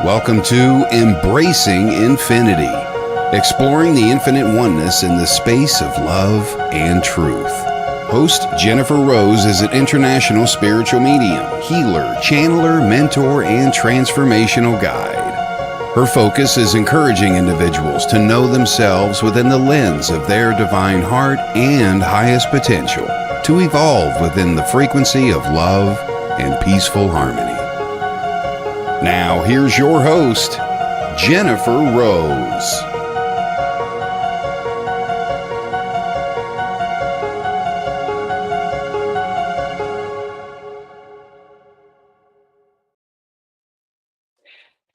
Welcome to Embracing Infinity, exploring the infinite oneness in the space of love and truth. Host Jennifer Rose is an international spiritual medium, healer, channeler, mentor, and transformational guide. Her focus is encouraging individuals to know themselves within the lens of their divine heart and highest potential, to evolve within the frequency of love and peaceful harmony. Now, here's your host, Jennifer Rose.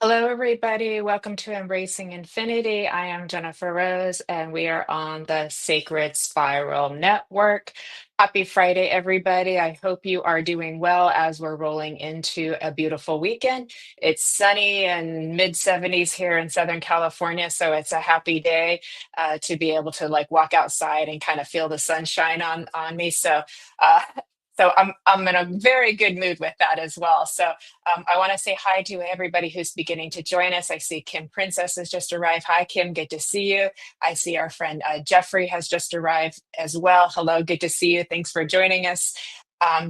Hello, everybody. Welcome to Embracing Infinity. I am Jennifer Rose, and we are on the Sacred Spiral Network. Happy Friday, everybody. I hope you are doing well as we're rolling into a beautiful weekend. It's sunny and mid 70s here in Southern California, so it's a happy day to be able to walk outside and kind of feel the sunshine on me. Uh, so I'm in a very good mood with that as well. So I want to say hi to everybody who's beginning to join us. I see Kim Princess has just arrived. Hi, Kim. Good to see you. I see our friend Jeffrey has just arrived as well. Hello. Good to see you. Thanks for joining us.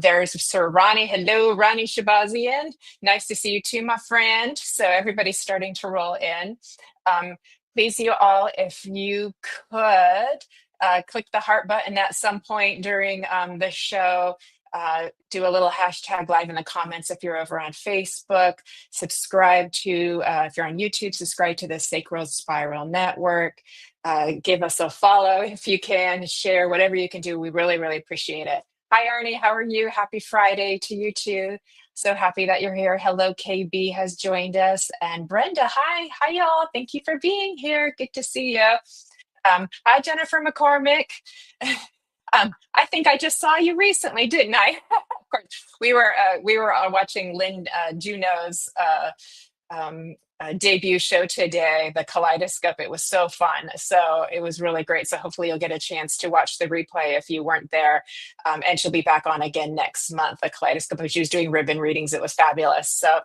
There's Sir Ronnie. Hello, Ronnie Shabazian. Nice to see you too, my friend. So everybody's starting to roll in. Please, you all, if you could click the heart button at some point during the show. Do a little hashtag live in the comments if you're over on Facebook. Subscribe to, if you're on YouTube, subscribe to the Sacred Spiral Network. Give us a follow if you can. Share whatever you can do. We really, really appreciate it. Hi, Arnie. How are you? Happy Friday to you too. So happy that you're here. Hello, KB has joined us. And Brenda, hi. Hi, y'all. Thank you for being here. Good to see you. Hi, Jennifer McCormick. I think I just saw you recently, didn't I? Of course, we were watching Lynn Juno's debut show today, the Kaleidoscope. It was so fun, so it was really great. So hopefully you'll get a chance to watch the replay if you weren't there. And she'll be back on again next month. The Kaleidoscope. She was doing ribbon readings. It was fabulous. So.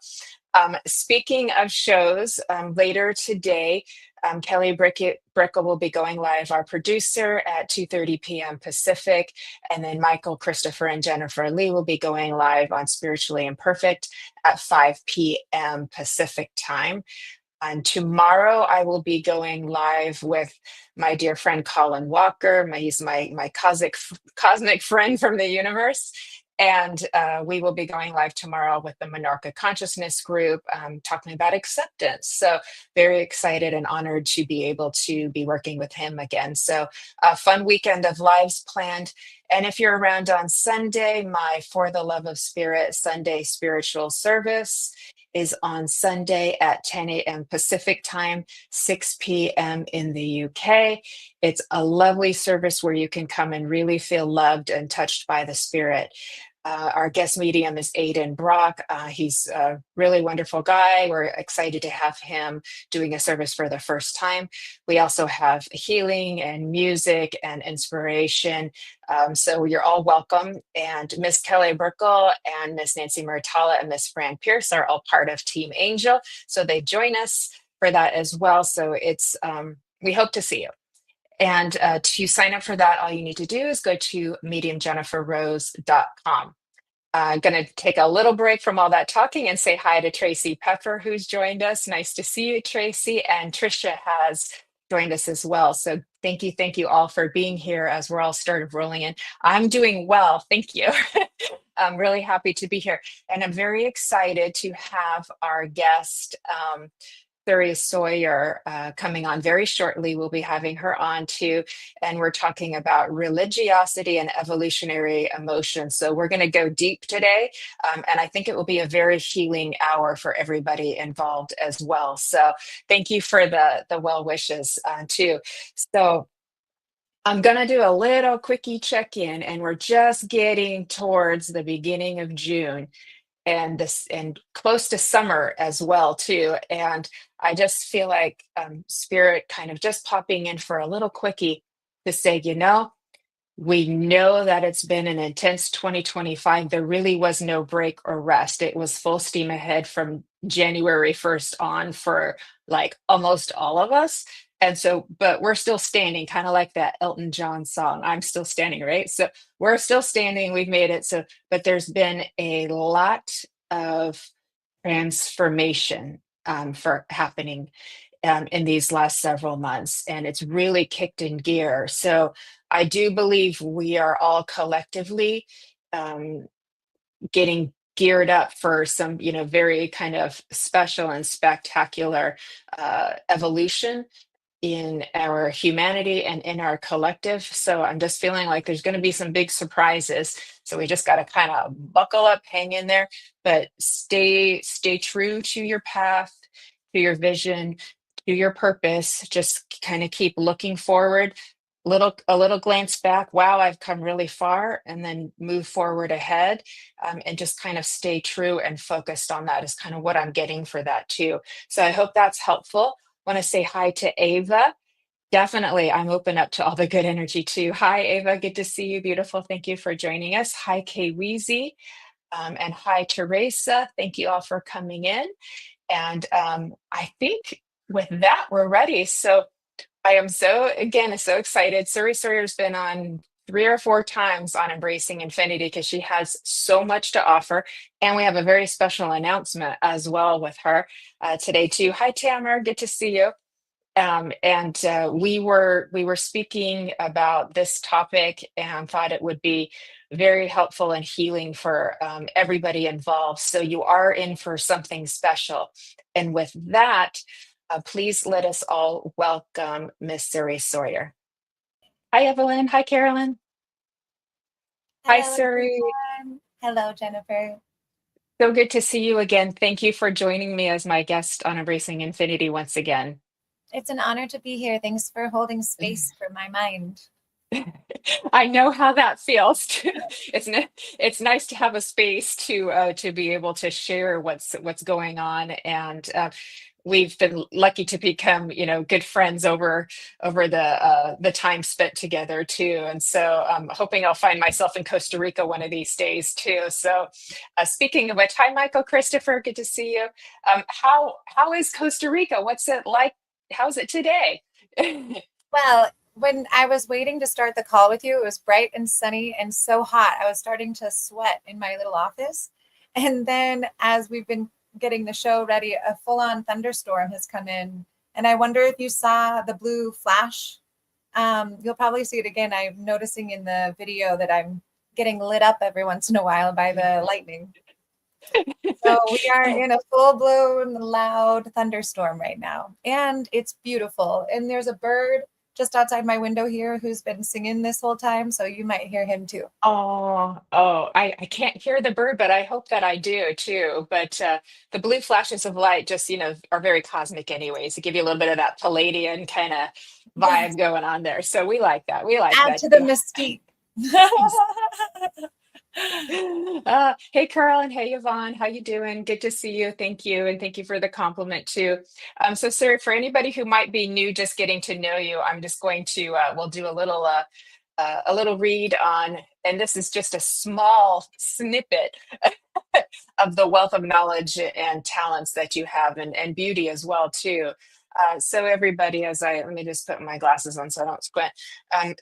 Speaking of shows, later today, Kelly Brickle will be going live, our producer, at 2:30 p.m. Pacific. And then Michael, Christopher, and Jennifer Lee will be going live on Spiritually Imperfect at 5 p.m. Pacific time. And tomorrow, I will be going live with my dear friend Colin Walker. He's my cosmic friend from the universe. And we will be going live tomorrow with the Monarcha Consciousness Group, talking about acceptance. So very excited and honored to be able to be working with him again. So a fun weekend of lives planned. And if you're around on Sunday, my For the Love of Spirit Sunday spiritual service is on Sunday at 10 a.m. Pacific time, 6 p.m. in the UK. It's a lovely service where you can come and really feel loved and touched by the spirit. Our guest medium is Aidan Brock. He's a really wonderful guy. We're excited to have him doing a service for the first time. We also have healing and music and inspiration. So you're all welcome. And Miss Kelly Brickle and Miss Nancy Muratala and Miss Fran Pierce are all part of Team Angel. So they join us for that as well. So it's we hope to see you. And to sign up for that, all you need to do is go to mediumjenniferrose.com. I'm going to take a little break from all that talking and say hi to Tracy Pepper, who's joined us. Nice to see you, Tracy. And Trisha has joined us as well. So thank you all for being here as we're all started rolling in. I'm doing well, thank you. I'm really happy to be here. And I'm very excited to have our guest, Suri Sawyer, coming on very shortly. We'll be having her on too. And we're talking about religiosity and evolutionary emotions. So we're going to go deep today. And I think it will be a very healing hour for everybody involved as well. So thank you for the well wishes too. So I'm going to do a little quickie check-in, and we're just getting towards the beginning of June and close to summer as well too. And I just feel like spirit kind of just popping in for a little quickie to say, We know that it's been an intense 2025. There really was no break or rest. It was full steam ahead from January 1st on for like almost all of us. And so, but we're still standing, kind of like that Elton John song, I'm still standing, right? So we're still standing, we've made it. So, but there's been a lot of transformation for happening in these last several months, and it's really kicked in gear. So I do believe we are all collectively um, getting geared up for some, very kind of special and spectacular evolution in our humanity and in our collective. So I'm just feeling like there's going to be some big surprises. So we just got to kind of buckle up, hang in there, but stay true to your path, to your vision, to your purpose. Just kind of keep looking forward. A little glance back. Wow, I've come really far, and then move forward ahead, and just kind of stay true and focused on that is kind of what I'm getting for that too. So I hope that's helpful. Want to say hi to Ava. Definitely, I'm open up to all the good energy too. Hi, Ava. Good to see you. Beautiful. Thank you for joining us. Hi, Kay Weezy. And hi, Teresa. Thank you all for coming in. And I think with that, we're ready. So I am so excited. Suri Sawyer's been on 3 or 4 times on Embracing Infinity because she has so much to offer. And we have a very special announcement as well with her today, too. Hi, Tamara. Good to see you. And we were speaking about this topic and thought it would be very helpful and healing for everybody involved. So you are in for something special. And with that, please let us all welcome Miss Suri Sawyer. Hi, Evelyn. Hi, Carolyn. Hi, Hello, Suri. everyone. Hello, Jennifer. So good to see you again. Thank you for joining me as my guest on Embracing Infinity once again. It's an honor to be here. Thanks for holding space for my mind. I know how that feels. It's nice to have a space to be able to share what's going on, and we've been lucky to become good friends over the time spent together too. And so I'm hoping I'll find myself in Costa Rica one of these days too. So speaking of which, hi Michael Christopher, good to see you. How is Costa Rica? What's it like? How's it today? Well, when I was waiting to start the call with you, it was bright and sunny and so hot. I was starting to sweat in my little office. And then as we've been getting the show ready, a full-on thunderstorm has come in. And I wonder if you saw the blue flash. You'll probably see it again. I'm noticing in the video that I'm getting lit up every once in a while by the lightning. So we are in a full-blown loud thunderstorm right now, and it's beautiful. And there's a bird just outside my window here who's been singing this whole time, so you might hear him too. I can't hear the bird, but I hope that I do too. But the blue flashes of light just, are very cosmic anyways. To give you a little bit of that Palladian kind of Yes, vibe going on there. So we like that. We like add that to the too. mystique. Hey Carl and hey Yvonne, how you doing? Good to see you. Thank you, and thank you for the compliment too. So sir, for anybody who might be new, just getting to know you, I'm just going to we'll do a little read on, and this is just a small snippet of the wealth of knowledge and talents that you have, and beauty as well too. So everybody, let me just put my glasses on so I don't squint. Um,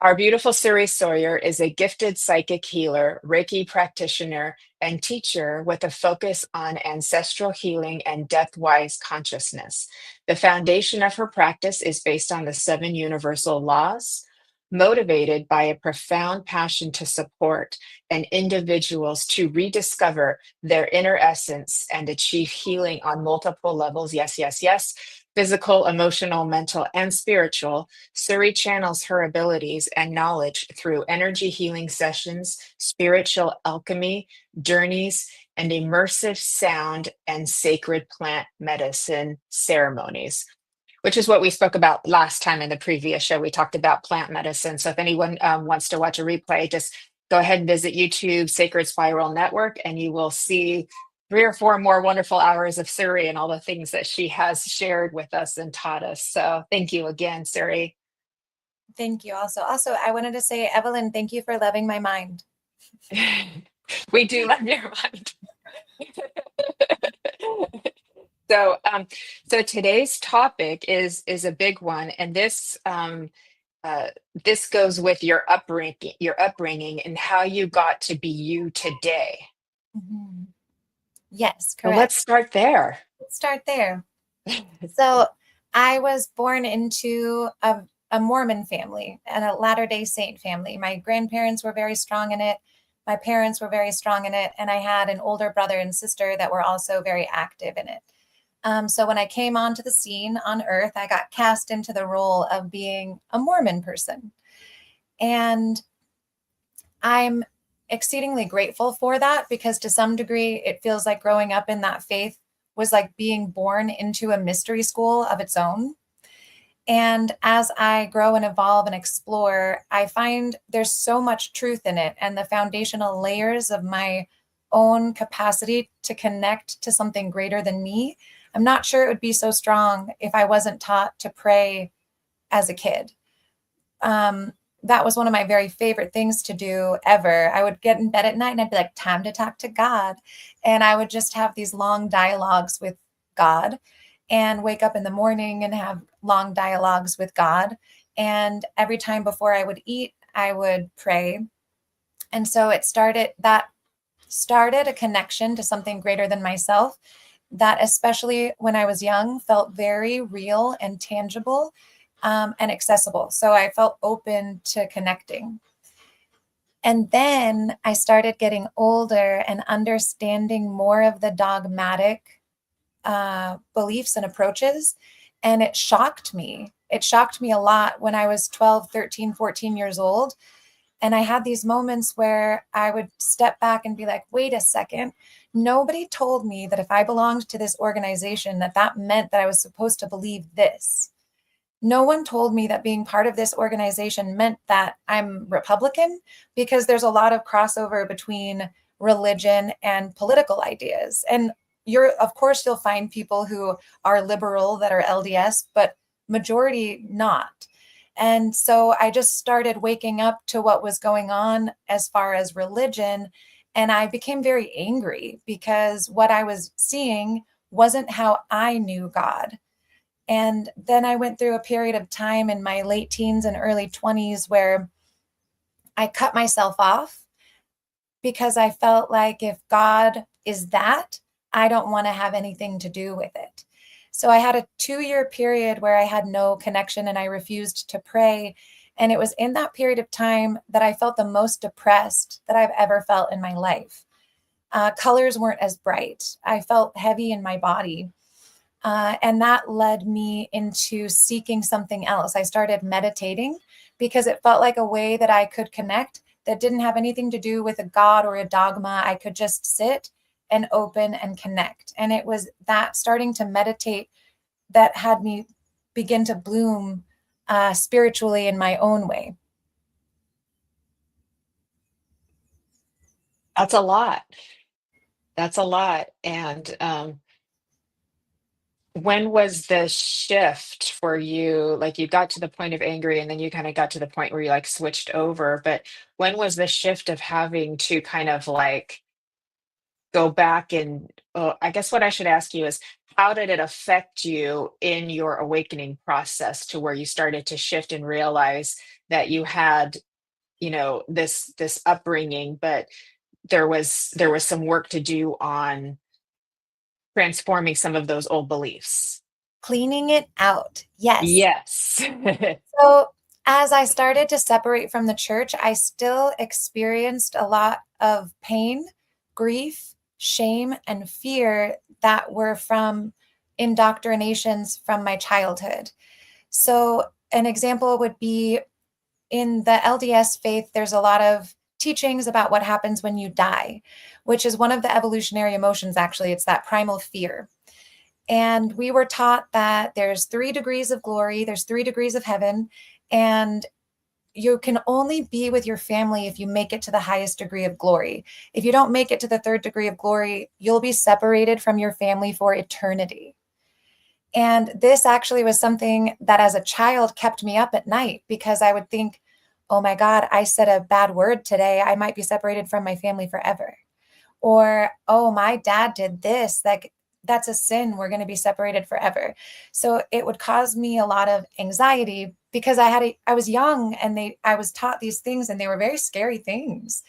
our beautiful Suri Sawyer is a gifted psychic healer, Reiki practitioner, and teacher with a focus on ancestral healing and death-wise consciousness. The foundation of her practice is based on the 7 universal laws, motivated by a profound passion to support and individuals to rediscover their inner essence and achieve healing on multiple levels. Yes, yes, yes. Physical, emotional, mental, and spiritual. Suri channels her abilities and knowledge through energy healing sessions, spiritual alchemy, journeys, and immersive sound and sacred plant medicine ceremonies, which is what we spoke about last time in the previous show. We talked about plant medicine. So if anyone wants to watch a replay, just go ahead and visit YouTube Sacred Spiral Network, and you will see 3 or 4 more wonderful hours of Suri and all the things that she has shared with us and taught us. So thank you again, Suri. Thank you. Also, I wanted to say, Evelyn, thank you for loving my mind. We do love your mind. So, so today's topic is a big one, and this goes with your upbringing, and how you got to be you today. Mhm. Yes, So correct. let's start there. Let's start there. So I was born into a Mormon family and a Latter-day Saint family. My grandparents were very strong in it. My parents were very strong in it. And I had an older brother and sister that were also very active in it. So when I came onto the scene on Earth, I got cast into the role of being a Mormon person. And I'm exceedingly grateful for that, because to some degree, it feels like growing up in that faith was like being born into a mystery school of its own. And as I grow and evolve and explore, I find there's so much truth in it, and the foundational layers of my own capacity to connect to something greater than me. I'm not sure it would be so strong if I wasn't taught to pray as a kid. That was one of my very favorite things to do ever. I would get in bed at night and I'd be like, time to talk to God. And I would just have these long dialogues with God, and wake up in the morning and have long dialogues with God. And every time before I would eat, I would pray. And so that started a connection to something greater than myself that, especially when I was young, felt very real and tangible, and accessible. So I felt open to connecting. And then I started getting older and understanding more of the dogmatic beliefs and approaches. And it shocked me. It shocked me a lot when I was 12, 13, 14 years old. And I had these moments where I would step back and be like, wait a second. Nobody told me that if I belonged to this organization, that meant that I was supposed to believe this. No one told me that being part of this organization meant that I'm Republican, because there's a lot of crossover between religion and political ideas. And of course, you'll find people who are liberal that are LDS, but majority not. And so I just started waking up to what was going on as far as religion. And I became very angry, because what I was seeing wasn't how I knew God. And then I went through a period of time in my late teens and early 20s where I cut myself off, because I felt like if God is that, I don't want to have anything to do with it. So I had a 2-year period where I had no connection and I refused to pray. And it was in that period of time that I felt the most depressed that I've ever felt in my life. Colors weren't as bright. I felt heavy in my body. And that led me into seeking something else. I started meditating, because it felt like a way that I could connect that didn't have anything to do with a God or a dogma. I could just sit and open and connect. And it was that starting to meditate that had me begin to bloom spiritually in my own way. That's a lot. That's a lot. And when was the shift for you? Like, you got to the point of angry, and then you kind of got to the point where you like switched over. But when was the shift of having to kind of like go back and, I guess what I should ask you is, how did it affect you in your awakening process, to where you started to shift and realize that you had, this upbringing, but there was some work to do on transforming some of those old beliefs? Cleaning it out. Yes. Yes. So as I started to separate from the church, I still experienced a lot of pain, grief, shame, and fear that were from indoctrinations from my childhood. So an example would be, in the LDS faith, there's a lot of teachings about what happens when you die, which is one of the evolutionary emotions. Actually, it's that primal fear. And we were taught that there's 3 degrees of glory, there's 3 degrees of heaven, and you can only be with your family if you make it to the highest degree of glory. If you don't make it to the 3rd degree of glory, you'll be separated from your family for eternity. And this actually was something that as a child kept me up at night, because I would think, oh my God, I said a bad word today. I might be separated from my family forever. Or, oh, my dad did this. Like, that's a sin. We're going to be separated forever. So it would cause me a lot of anxiety, because I was young, and I was taught these things, and they were very scary things.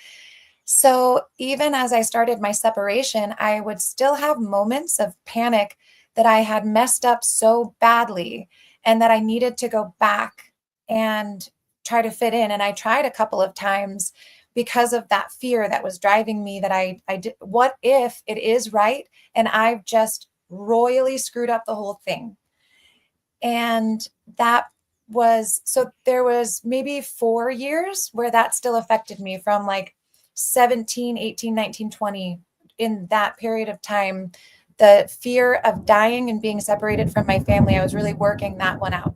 So even as I started my separation, I would still have moments of panic that I had messed up so badly, and that I needed to go back and try to fit in. And I tried a couple of times because of that fear that was driving me, that I did, what if it is right and I've just royally screwed up the whole thing? And that was, so there was maybe 4 years where that still affected me, from like 17, 18, 19, 20. In that period of time, the fear of dying and being separated from my family, I was really working that one out.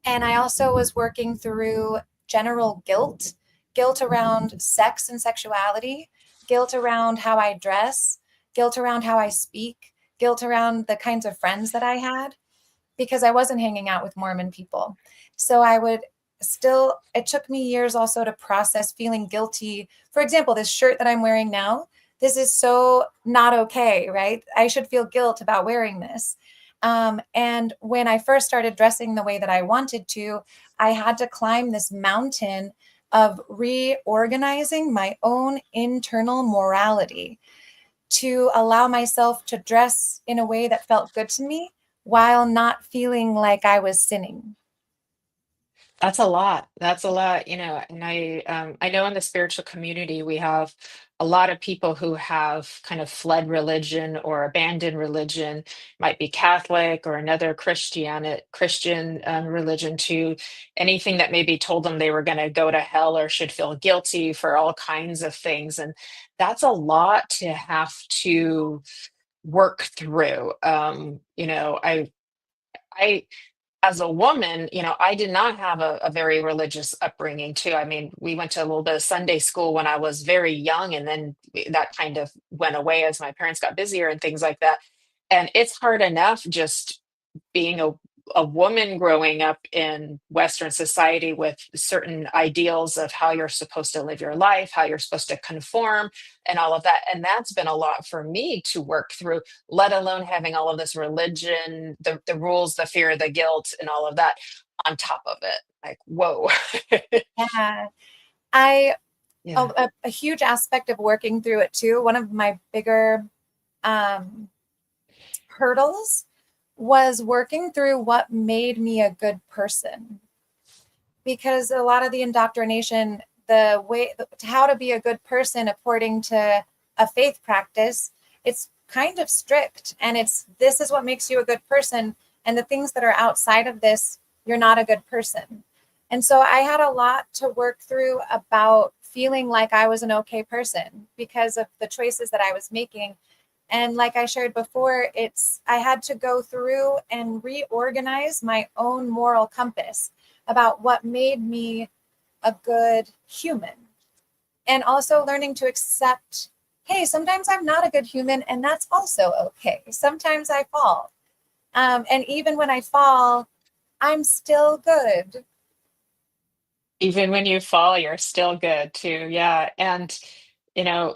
And I also was working through general guilt around sex and sexuality, guilt around how I dress, guilt around how I speak, guilt around the kinds of friends that I had, because I wasn't hanging out with Mormon people. So I would still, it took me years also to process feeling guilty. For example, this shirt that I'm wearing now, this is so not okay, right? I should feel guilt about wearing this. And when I first started dressing the way that I wanted to, I had to climb this mountain of reorganizing my own internal morality to allow myself to dress in a way that felt good to me while not feeling like I was sinning. That's a lot. That's a lot, and I know in the spiritual community we have a lot of people who have kind of fled religion or abandoned religion, might be Catholic or another Christian religion, to anything that maybe told them they were going to go to hell or should feel guilty for all kinds of things. And that's a lot to have to work through. I as a woman, I did not have a very religious upbringing too. I mean, we went to a little bit of Sunday school when I was very young, and then that kind of went away as my parents got busier and things like that. And it's hard enough just being a woman growing up in Western society with certain ideals of how you're supposed to live your life, how you're supposed to conform, and all of that. And that's been a lot for me to work through, let alone having all of this religion, the rules, the fear, the guilt, and all of that on top of it. Like, whoa. Yeah. I Yeah. a huge aspect of working through it too, one of my bigger um, hurdles was working through what made me a good person. Because a lot of the indoctrination, the way, how to be a good person according to a faith practice, it's kind of strict, and this is what makes you a good person, and the things that are outside of this, you're not a good person. And so I had a lot to work through about feeling like I was an okay person because of the choices that I was making. And like I shared before, I had to go through and reorganize my own moral compass about what made me a good human. And also learning to accept, hey, sometimes I'm not a good human, and that's also okay. Sometimes I fall. And even when I fall, I'm still good. Even when you fall, you're still good too. Yeah. And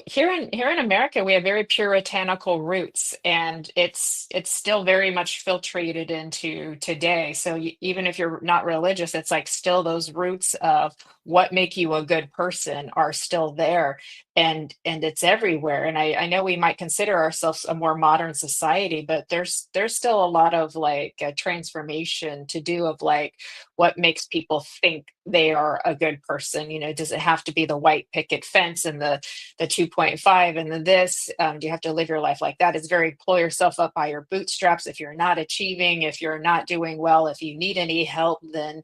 here in America, we have very puritanical roots, and it's still very much filtrated into today. So even if you're not religious, it's like still those roots of what make you a good person are still there, and it's everywhere. And I know we might consider ourselves a more modern society, but there's still a lot of like a transformation to do of like what makes people think they are a good person. Does it have to be the white picket fence and the 2.5 and the this? Do you have to live your life like that? It's very pull yourself up by your bootstraps. If you're not achieving, if you're not doing well, if you need any help, then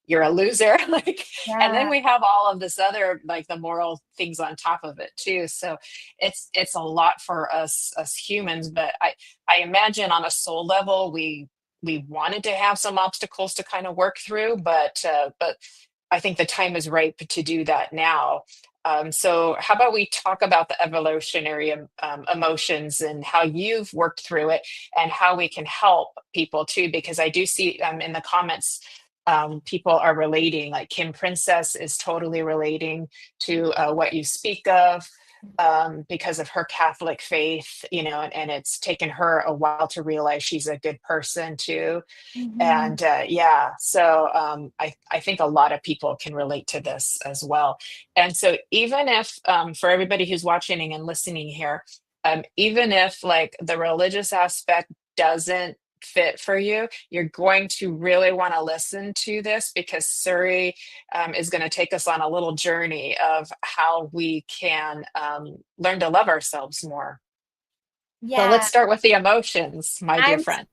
you're a loser. Like, and then Yeah. we have all of this other, like, the moral things on top of it too. So it's a lot for us humans. But I imagine on a soul level, we wanted to have some obstacles to kind of work through, but I think the time is right to do that now. So how about we talk about the evolutionary emotions and how you've worked through it and how we can help people too, because I do see in the comments, people are relating, like Kim Princess is totally relating to what you speak of, because of her Catholic faith, and it's taken her a while to realize she's a good person too. Mhm. And yeah, so I think a lot of people can relate to this as well. And so even if, for everybody who's watching and listening here, even if like the religious aspect doesn't fit for you, you're going to really want to listen to this, because Suri is going to take us on a little journey of how we can learn to love ourselves more. So let's Yeah, start with the emotions, my dear I'm friend.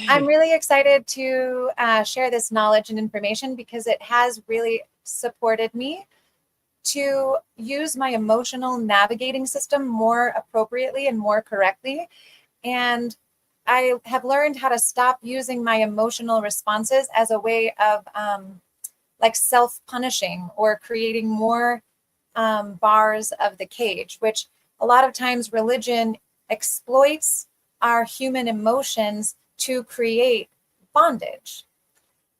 I'm really excited to share this knowledge and information because it has really supported me to use my emotional navigating system more appropriately and more correctly. And I have learned how to stop using my emotional responses as a way of like self-punishing or creating more bars of the cage, which a lot of times religion exploits our human emotions to create bondage.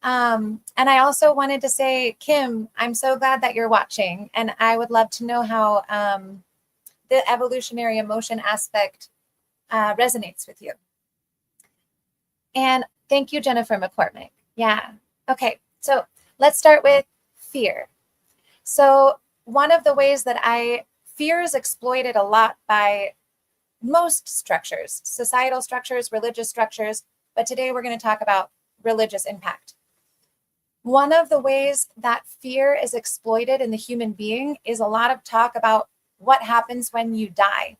And I also wanted to say, Kim, I'm so glad that you're watching, and I would love to know how the evolutionary emotion aspect resonates with you. And thank you, Jennifer McCormick. Yeah. Okay. So let's start with fear. So one of the ways that fear is exploited a lot by most structures, societal structures, religious structures, but today we're going to talk about religious impact. One of the ways that fear is exploited in the human being is a lot of talk about what happens when you die.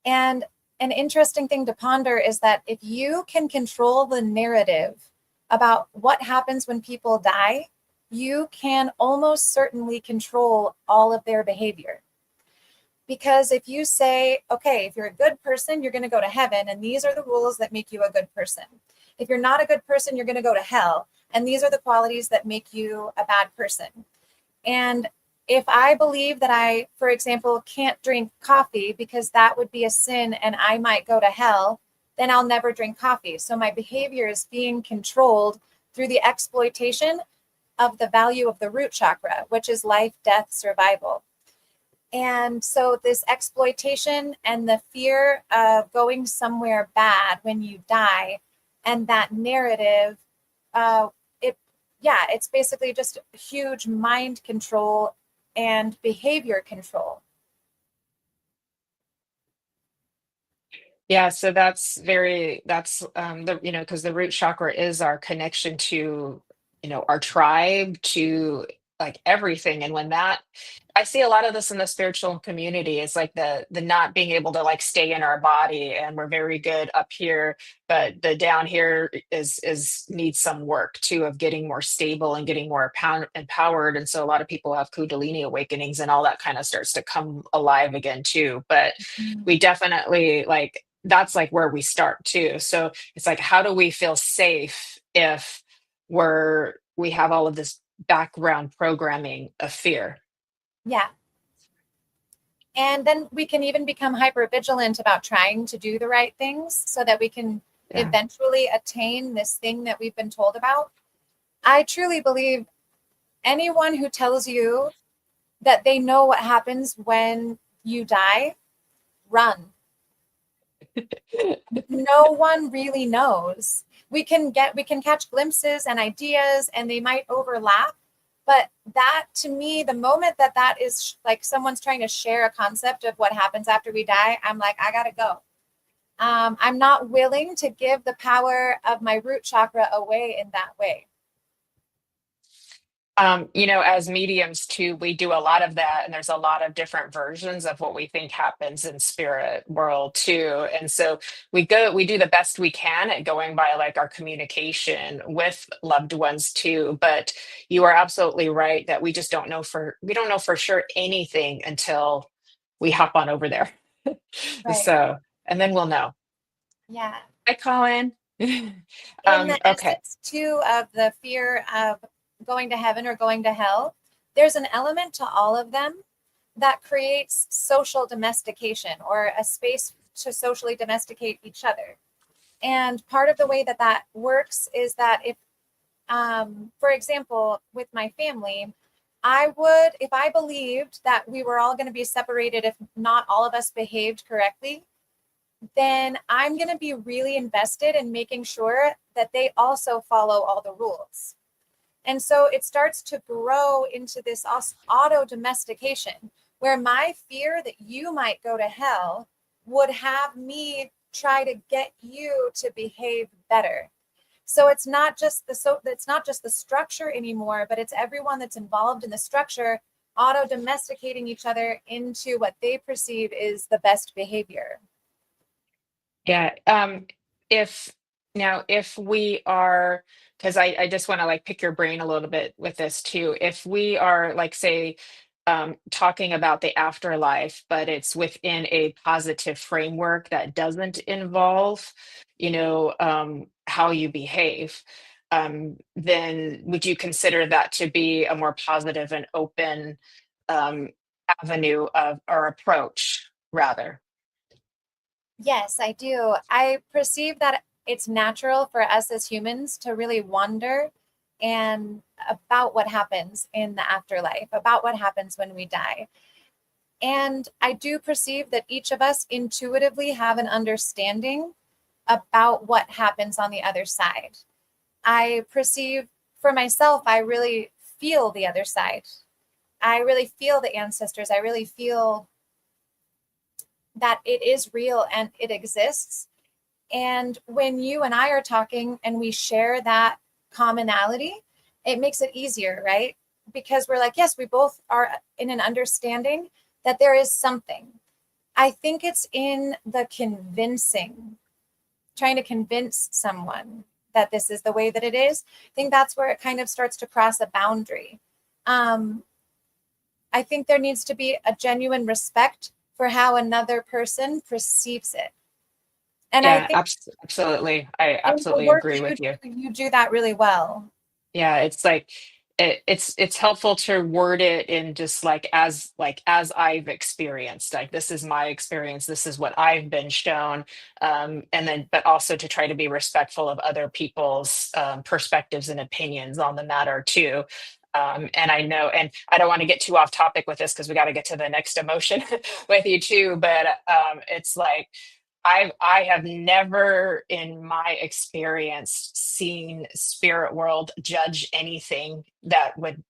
And an interesting thing to ponder is that if you can control the narrative about what happens when people die, you can almost certainly control all of their behavior. Because if you say, okay, if you're a good person, you're going to go to heaven, and these are the rules that make you a good person. If you're not a good person, you're going to go to hell, and these are the qualities that make you a bad person. And if I believe that I, for example, can't drink coffee because that would be a sin and I might go to hell, then I'll never drink coffee. So my behavior is being controlled through the exploitation of the value of the root chakra, which is life, death, survival. And so this exploitation and the fear of going somewhere bad when you die, and that narrative, it's basically just huge mind control and behavior control. Yeah, so that's the, because the root chakra is our connection to, our tribe, to like everything. And when that, I see a lot of this in the spiritual community. It's like the not being able to like stay in our body, and we're very good up here, but the down here is needs some work too, of getting more stable and getting more empowered. And so a lot of people have Kundalini awakenings and all that kind of starts to come alive again too. But Mm. we definitely like, that's like where we start too. So it's like, how do we feel safe if we have all of this background programming of fear? Yeah. And then we can even become hyper vigilant about trying to do the right things so that we can Yeah. eventually attain this thing that we've been told about. I truly believe anyone who tells you that they know what happens when you die, run. No one really knows. We can catch glimpses and ideas, and they might overlap, but that, to me, the moment that is like someone's trying to share a concept of what happens after we die, I'm like, I gotta go. I'm not willing to give the power of my root chakra away in that way. As mediums too, we do a lot of that, and there's a lot of different versions of what we think happens in spirit world too. And so we do the best we can at going by like our communication with loved ones too. But you are absolutely right that we don't know for sure anything until we hop on over there. Right. So, and then we'll know. Yeah. Hi, Colin. In the Okay. essence too of the fear of going to heaven or going to hell, there's an element to all of them that creates social domestication, or a space to socially domesticate each other. And part of the way that that works is that if, for example, with my family, I would, if I believed that we were all going to be separated if not all of us behaved correctly, then I'm going to be really invested in making sure that they also follow all the rules. And so it starts to grow into this auto domestication, where my fear that you might go to hell would have me try to get you to behave better. So it's not just the structure anymore, but it's everyone that's involved in the structure auto domesticating each other into what they perceive is the best behavior. Yeah. If we are, because I just want to like pick your brain a little bit with this too. If we are like, say, talking about the afterlife, but it's within a positive framework that doesn't involve, how you behave, then would you consider that to be a more positive and open um, avenue of or approach rather? Yes, I do. I perceive that it's natural for us as humans to really wonder and about what happens in the afterlife, about what happens when we die. And I do perceive that each of us intuitively have an understanding about what happens on the other side. I perceive for myself, I really feel the other side. I really feel the ancestors. I really feel that it is real and it exists. And when you and I are talking and we share that commonality, it makes it easier, right? Because we're like, yes, we both are in an understanding that there is something. I think it's in the convincing, trying to convince someone that this is the way that it is. I think that's where it kind of starts to cross a boundary. I think there needs to be a genuine respect for how another person perceives it. And I Yeah, think absolutely. I in the absolutely work agree with you. you do that really well. Yeah, it's like it's helpful to word it in just like as I've experienced, like this is my experience, this is what I've been shown, and then but also to try to be respectful of other people's perspectives and opinions on the matter too. And I know, and I don't want to get too off topic with this because we got to get to the next emotion with you too, but it's like I have never in my experience seen spirit world judge anything that would,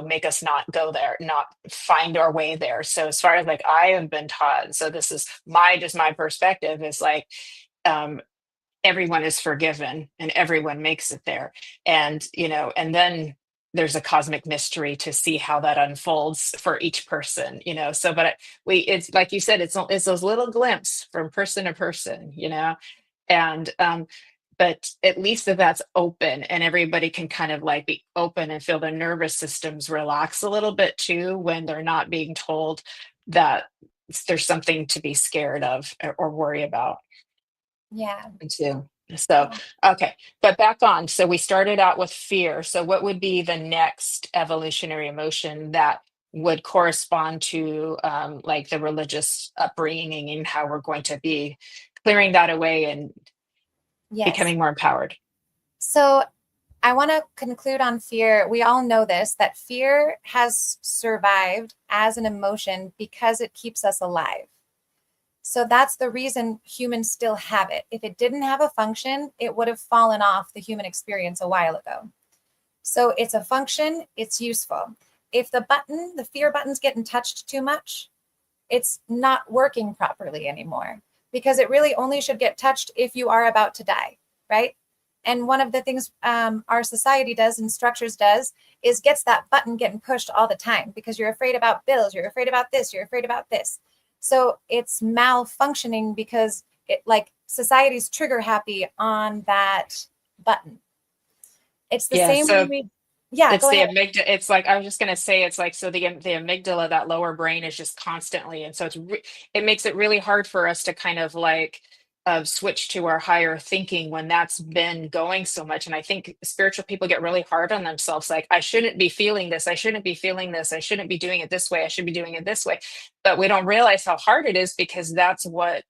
make us not go there, not find our way there. So as far as like I have been taught, so this is my perspective is like um everyone is forgiven and everyone makes it there. And, and then there's a cosmic mystery to see how that unfolds for each person, so but it's like you said, it's those little glimpses from person to person, and but at least that's open and everybody can kind of like be open and feel their nervous systems relax a little bit too when they're not being told that there's something to be scared of or worry about Yeah. too. So, okay, but back on. So we started out with fear. So what would be the next evolutionary emotion that would correspond to like the religious upbringing and how we're going to be clearing that away and Yes. becoming more empowered? So I want to conclude on fear. We all know this, that fear has survived as an emotion because it keeps us alive. So that's the reason humans still have it. If it didn't have a function, it would have fallen off the human experience a while ago. So it's a function, it's useful. If the fear button's getting touched too much, it's not working properly anymore, because it really only should get touched if you are about to die, right? And one of the things our society does and structures does is gets that button getting pushed all the time because you're afraid about bills, you're afraid about this, you're afraid about this. So it's malfunctioning because it like society's trigger happy on that button. It's the Yeah, same when so we, yeah, it's go the ahead. amygdala. It's like I was just going to say, it's like so the amygdala, that lower brain, is just constantly, and so it makes it really hard for us to kind of like switch to our higher thinking when that's been going so much. And I think spiritual people get really hard on themselves, like, I shouldn't be feeling this, I shouldn't be feeling this, I shouldn't be doing it this way, I should be doing it this way. But we don't realize how hard it is, because that's what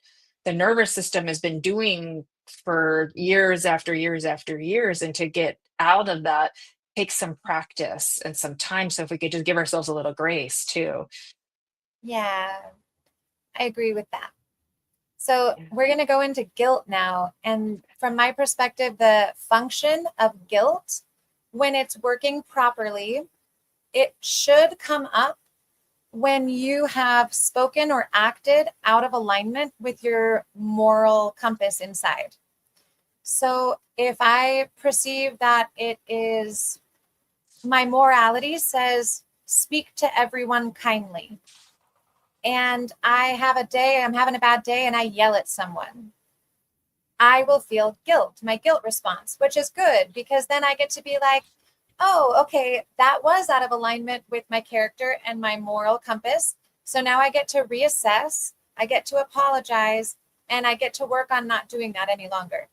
the nervous system has been doing for years after years after years. And to get out of that takes some practice and some time. So if we could just give ourselves a little grace too. Yeah, I agree with that. So we're going to go into guilt now. And from my perspective, the function of guilt, when it's working properly, it should come up when you have spoken or acted out of alignment with your moral compass inside. So if I perceive that it is, my morality says, speak to everyone kindly, and I have a day, I'm having a bad day, and I yell at someone, I will feel guilt, my guilt response, which is good, because then I get to be like, oh, okay, that was out of alignment with my character and my moral compass. So now I get to reassess, I get to apologize, and I get to work on not doing that any longer.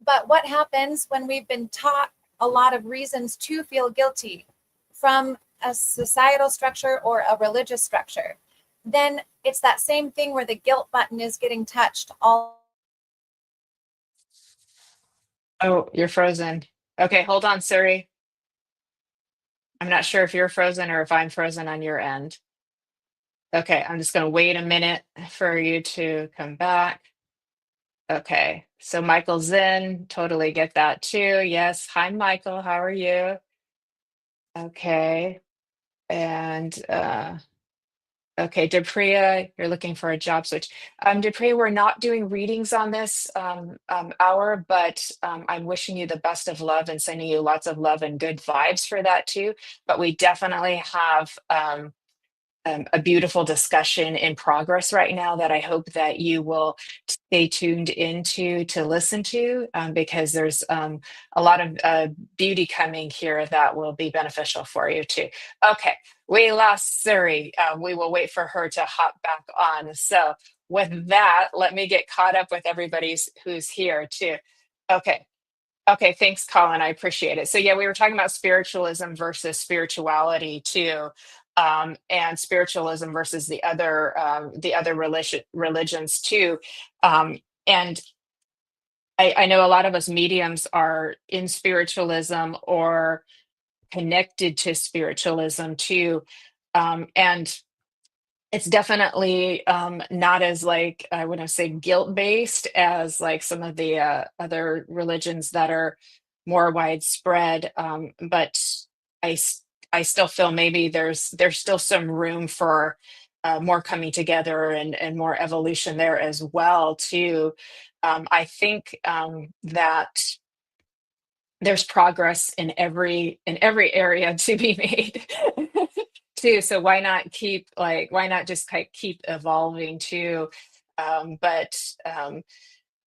But what happens when we've been taught a lot of reasons to feel guilty from a societal structure or a religious structure? Then it's that same thing where the guilt button is getting touched all. Oh, you're frozen. Okay, hold on, Suri. I'm not sure if you're frozen or if I'm frozen on your end. Okay, I'm just going to wait a minute for you to come back. Okay, so Michael's in. Totally get that too. Yes. Hi, Michael. How are you? Okay. And okay, Depriya, you're looking for a job switch. Depriya, we're not doing readings on this hour, but I'm wishing you the best of love and sending you lots of love and good vibes for that too. But we definitely have a beautiful discussion in progress right now that I hope that you will stay tuned into to listen to, because there's a lot of beauty coming here that will be beneficial for you too. Okay, we lost Suri. We will wait for her to hop back on. So with that, let me get caught up with everybody who's here too. Okay. Okay, thanks, Colin. I appreciate it. So yeah, we were talking about spiritualism versus spirituality too, and spiritualism versus the other religions too. And I know a lot of us mediums are in spiritualism or connected to spiritualism too, and it's definitely not as, like, I wouldn't say guilt based as like some of the other religions that are more widespread. But I still feel maybe there's still some room for more coming together and more evolution there as well too. I think that there's progress in every area to be made too. So why not just keep evolving too? But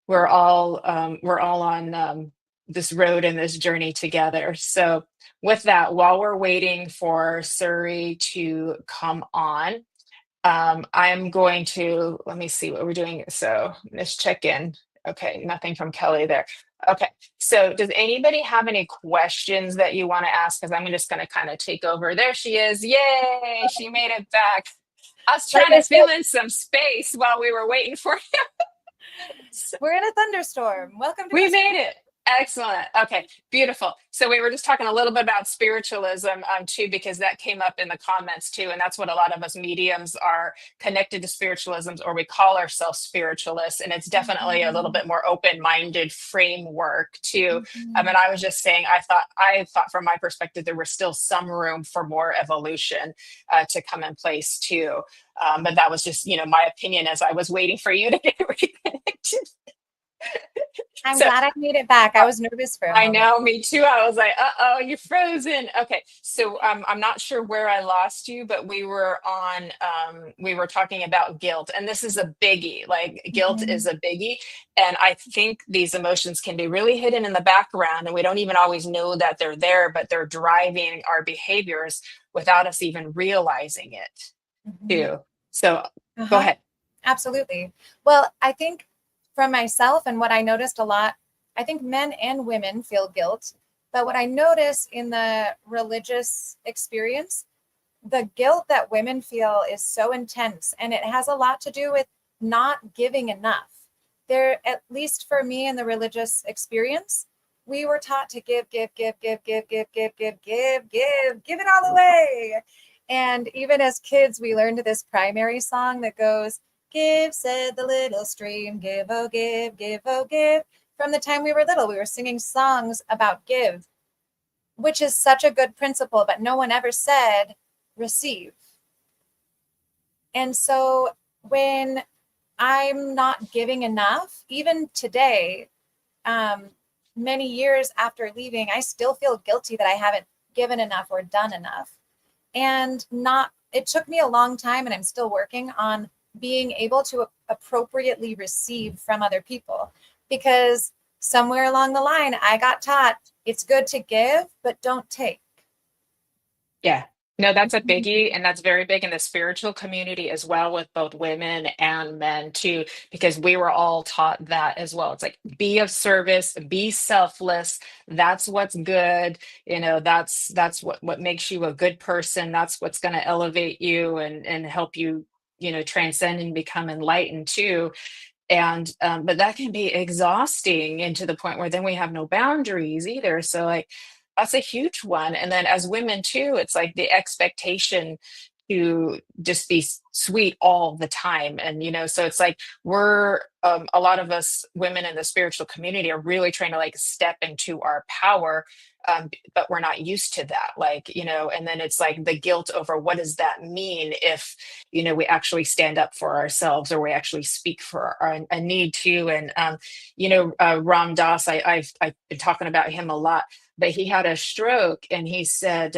we're all on this road and this journey together. So with that, while we're waiting for Suri to come on, I'm going to, let me see what we're doing. So let's check in. Okay, nothing from Kelly there. Okay, so does anybody have any questions that you want to ask? Because I'm just going to kind of take over. There she is. Yay, she made it back. I was trying to fill in some space while we were waiting for you. We're in a thunderstorm. Welcome to We made it. Excellent. Okay, beautiful. So we were just talking a little bit about spiritualism too, because that came up in the comments too. And that's what a lot of us mediums are connected to spiritualisms, or we call ourselves spiritualists. And it's definitely a little bit more open-minded framework too. And I was just saying, I thought from my perspective, there was still some room for more evolution to come in place too. But that was just, my opinion as I was waiting for you to get reconnected. I'm glad I made it back. I was nervous for a moment. I know, me too. I was like, uh-oh, you're frozen. Okay, so I'm not sure where I lost you, but we were talking about guilt. And this is a biggie. Like, guilt is a biggie. And I think these emotions can be really hidden in the background, and we don't even always know that they're there, but they're driving our behaviors without us even realizing it too. So go ahead. Absolutely. Well, I think from myself and what I noticed a lot, I think men and women feel guilt. But what I notice in the religious experience, the guilt that women feel is so intense, and it has a lot to do with not giving enough. There, at least for me in the religious experience, we were taught to give it all away. And even as kids, we learned this primary song that goes, "Give, said the little stream, give, oh, give, give, oh, give." From the time we were little, we were singing songs about give, which is such a good principle, but no one ever said receive. And so when I'm not giving enough, even today, many years after leaving, I still feel guilty that I haven't given enough or done enough. And it took me a long time, and I'm still working on being able to appropriately receive from other people, because somewhere along the line, I got taught it's good to give, but don't take. Yeah. No, that's a biggie. And that's very big in the spiritual community as well, with both women and men too, because we were all taught that as well. It's like, be of service, be selfless. That's what's good. That's what makes you a good person. That's what's going to elevate you and help you, transcend and become enlightened too. And but that can be exhausting, and to the point where then we have no boundaries either. So like, that's a huge one. And then as women too, it's like the expectation to just be sweet all the time. And so it's like, we're a lot of us women in the spiritual community are really trying to like step into our power, but we're not used to that, like, and then it's like the guilt over, what does that mean if we actually stand up for ourselves, or we actually speak for a need to. And Ram Dass, I've been talking about him a lot, but he had a stroke, and he said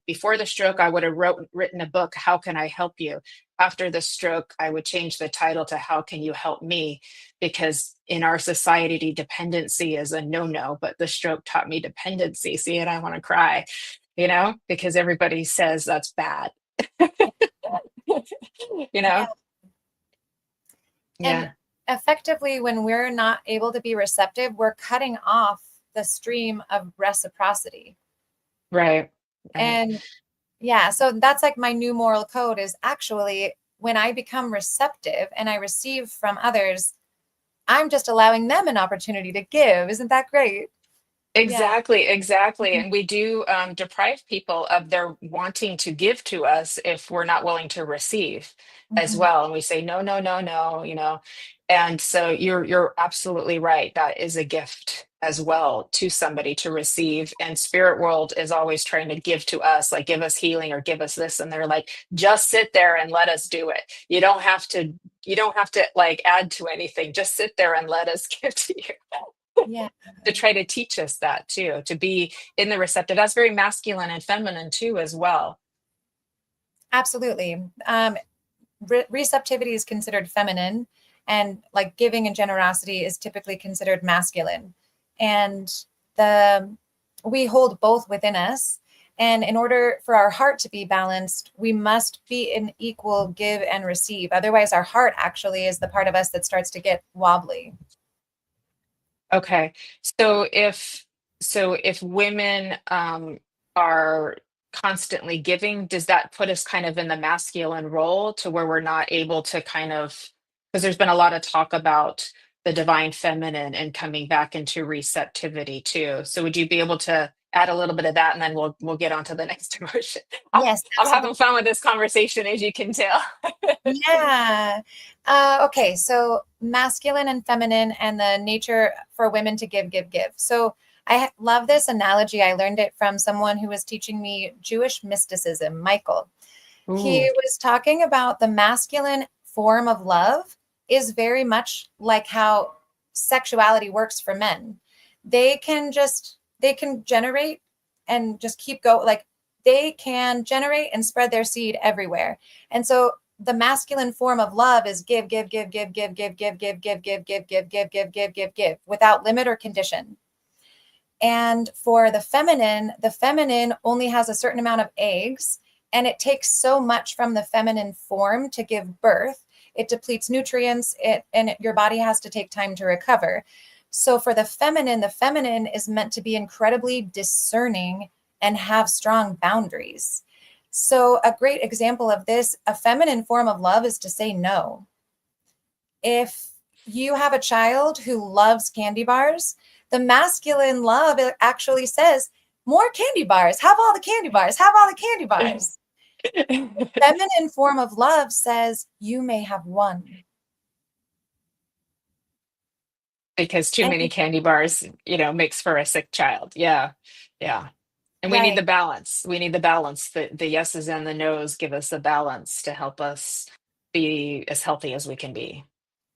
before the stroke I would have written a book, How Can I Help You? After the stroke, I would change the title to How Can You Help Me? Because in our society, dependency is a no-no, but the stroke taught me dependency. See, and I want to cry, because everybody says that's bad. Yeah. Yeah. And effectively, when we're not able to be receptive, we're cutting off the stream of reciprocity. Right. And yeah, so that's like my new moral code is actually, when I become receptive and I receive from others, I'm just allowing them an opportunity to give. Isn't that great? Exactly. Yeah. And we do deprive people of their wanting to give to us if we're not willing to receive as Mhm. well. And we say, no, no, no, no, And so you're absolutely right. That is a gift as well to somebody to receive. And spirit world is always trying to give to us, like, give us healing or give us this. And they're like, just sit there and let us do it. You don't have to like add to anything. Just sit there and let us give to you. Yeah, To try to teach us that too, to be in the receptive. That's very masculine and feminine too, as well. absolutely. Receptivity is considered feminine, and like giving and generosity is typically considered masculine. And we hold both within us. And in order for our heart to be balanced, we must be in equal give and receive. Otherwise, our heart actually is the part of us that starts to get wobbly. Okay. So if women are constantly giving, does that put us kind of in the masculine role, to where we're not able to kind of, because there's been a lot of talk about the divine feminine and coming back into receptivity too. So would you be able to add a little bit of that, and then we'll get on to the next emotion? I'm Yes, I'm absolutely. having fun with this conversation, as you can tell. Yeah. Okay. So masculine and feminine, and the nature for women to give, give, give. So I love this analogy. I learned it from someone who was teaching me Jewish mysticism, Michael. He Ooh. was talking about the masculine form of love is very much like how sexuality works for men. They can generate and just keep going. Like, they can generate and spread their seed everywhere. And so the masculine form of love is give, give, give, give, give, give, give, give, give, give, give, give, give, give, give, give, give, without limit or condition. And for the feminine only has a certain amount of eggs, and it takes so much from the feminine form to give birth. it depletes nutrients, and your body has to take time to recover. So for the feminine is meant to be incredibly discerning and have strong boundaries. So a great example of this, a feminine form of love, is to say no. If you have a child who loves candy bars, the masculine love actually says, more candy bars, have all the candy bars, have all the candy bars. The feminine form of love says, you may have one. Because too many candy bars, makes for a sick child. Yeah. Yeah. And we need the balance. We need the balance. The yeses and the nos give us the balance to help us be as healthy as we can be.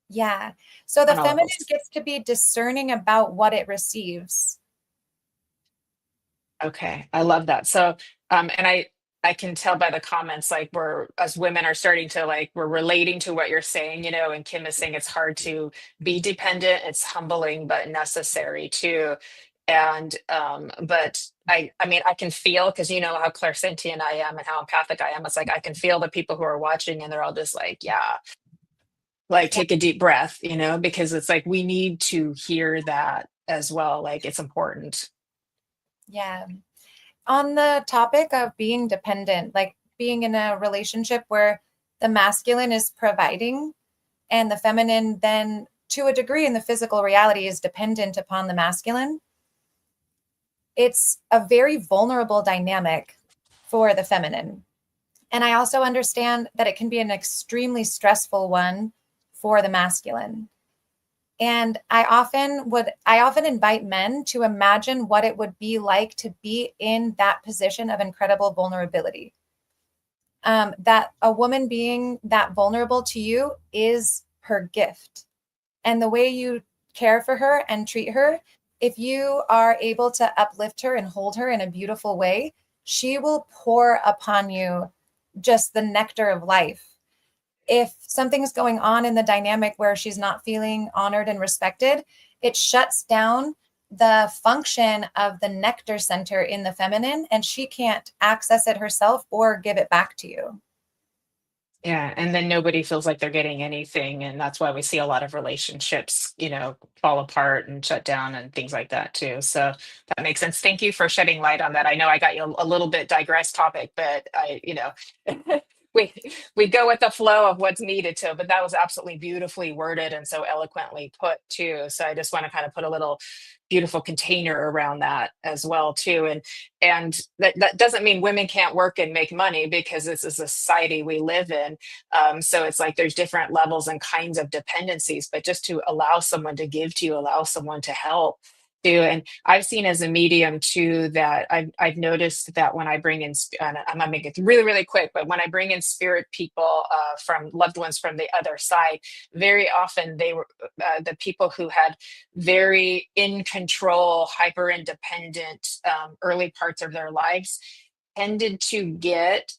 Yeah. So the feminine gets to be discerning about what it receives. Okay. I love that. So, and I can tell by the comments, like we're, as women are starting to we're relating to what you're saying, and Kim is saying it's hard to be dependent. It's humbling, but necessary too. And, but I mean, I can feel, because you know how clairsentient I am and how empathic I am. It's like, I can feel the people who are watching and they're all just like, yeah, take a deep breath, because it's like, we need to hear that as well. Like, it's important. Yeah. On the topic of being dependent, like being in a relationship where the masculine is providing and the feminine then, to a degree in the physical reality, is dependent upon the masculine, it's a very vulnerable dynamic for the feminine. And I also understand that it can be an extremely stressful one for the masculine. And I often invite men to imagine what it would be like to be in that position of incredible vulnerability. That a woman being that vulnerable to you is her gift. And the way you care for her and treat her, if you are able to uplift her and hold her in a beautiful way, she will pour upon you just the nectar of life. If something's going on in the dynamic where she's not feeling honored and respected, it shuts down the function of the nectar center in the feminine, and she can't access it herself or give it back to you. Yeah. And then nobody feels like they're getting anything. And that's why we see a lot of relationships, fall apart and shut down and things like that too. So that makes sense. Thank you for shedding light on that. I know I got you a little bit digressed topic, but we go with the flow of what's needed to, but that was absolutely beautifully worded and so eloquently put too. So I just want to kind of put a little beautiful container around that as well too. And that doesn't mean women can't work and make money, because this is a society we live in. So it's like there's different levels and kinds of dependencies, but just to allow someone to give to you, allow someone to help too. And I've seen as a medium too that I've noticed that when I bring in, and I'm gonna make it really, really quick, but when I bring in spirit people from loved ones from the other side, very often they were the people who had very in control, hyper independent early parts of their lives tended to get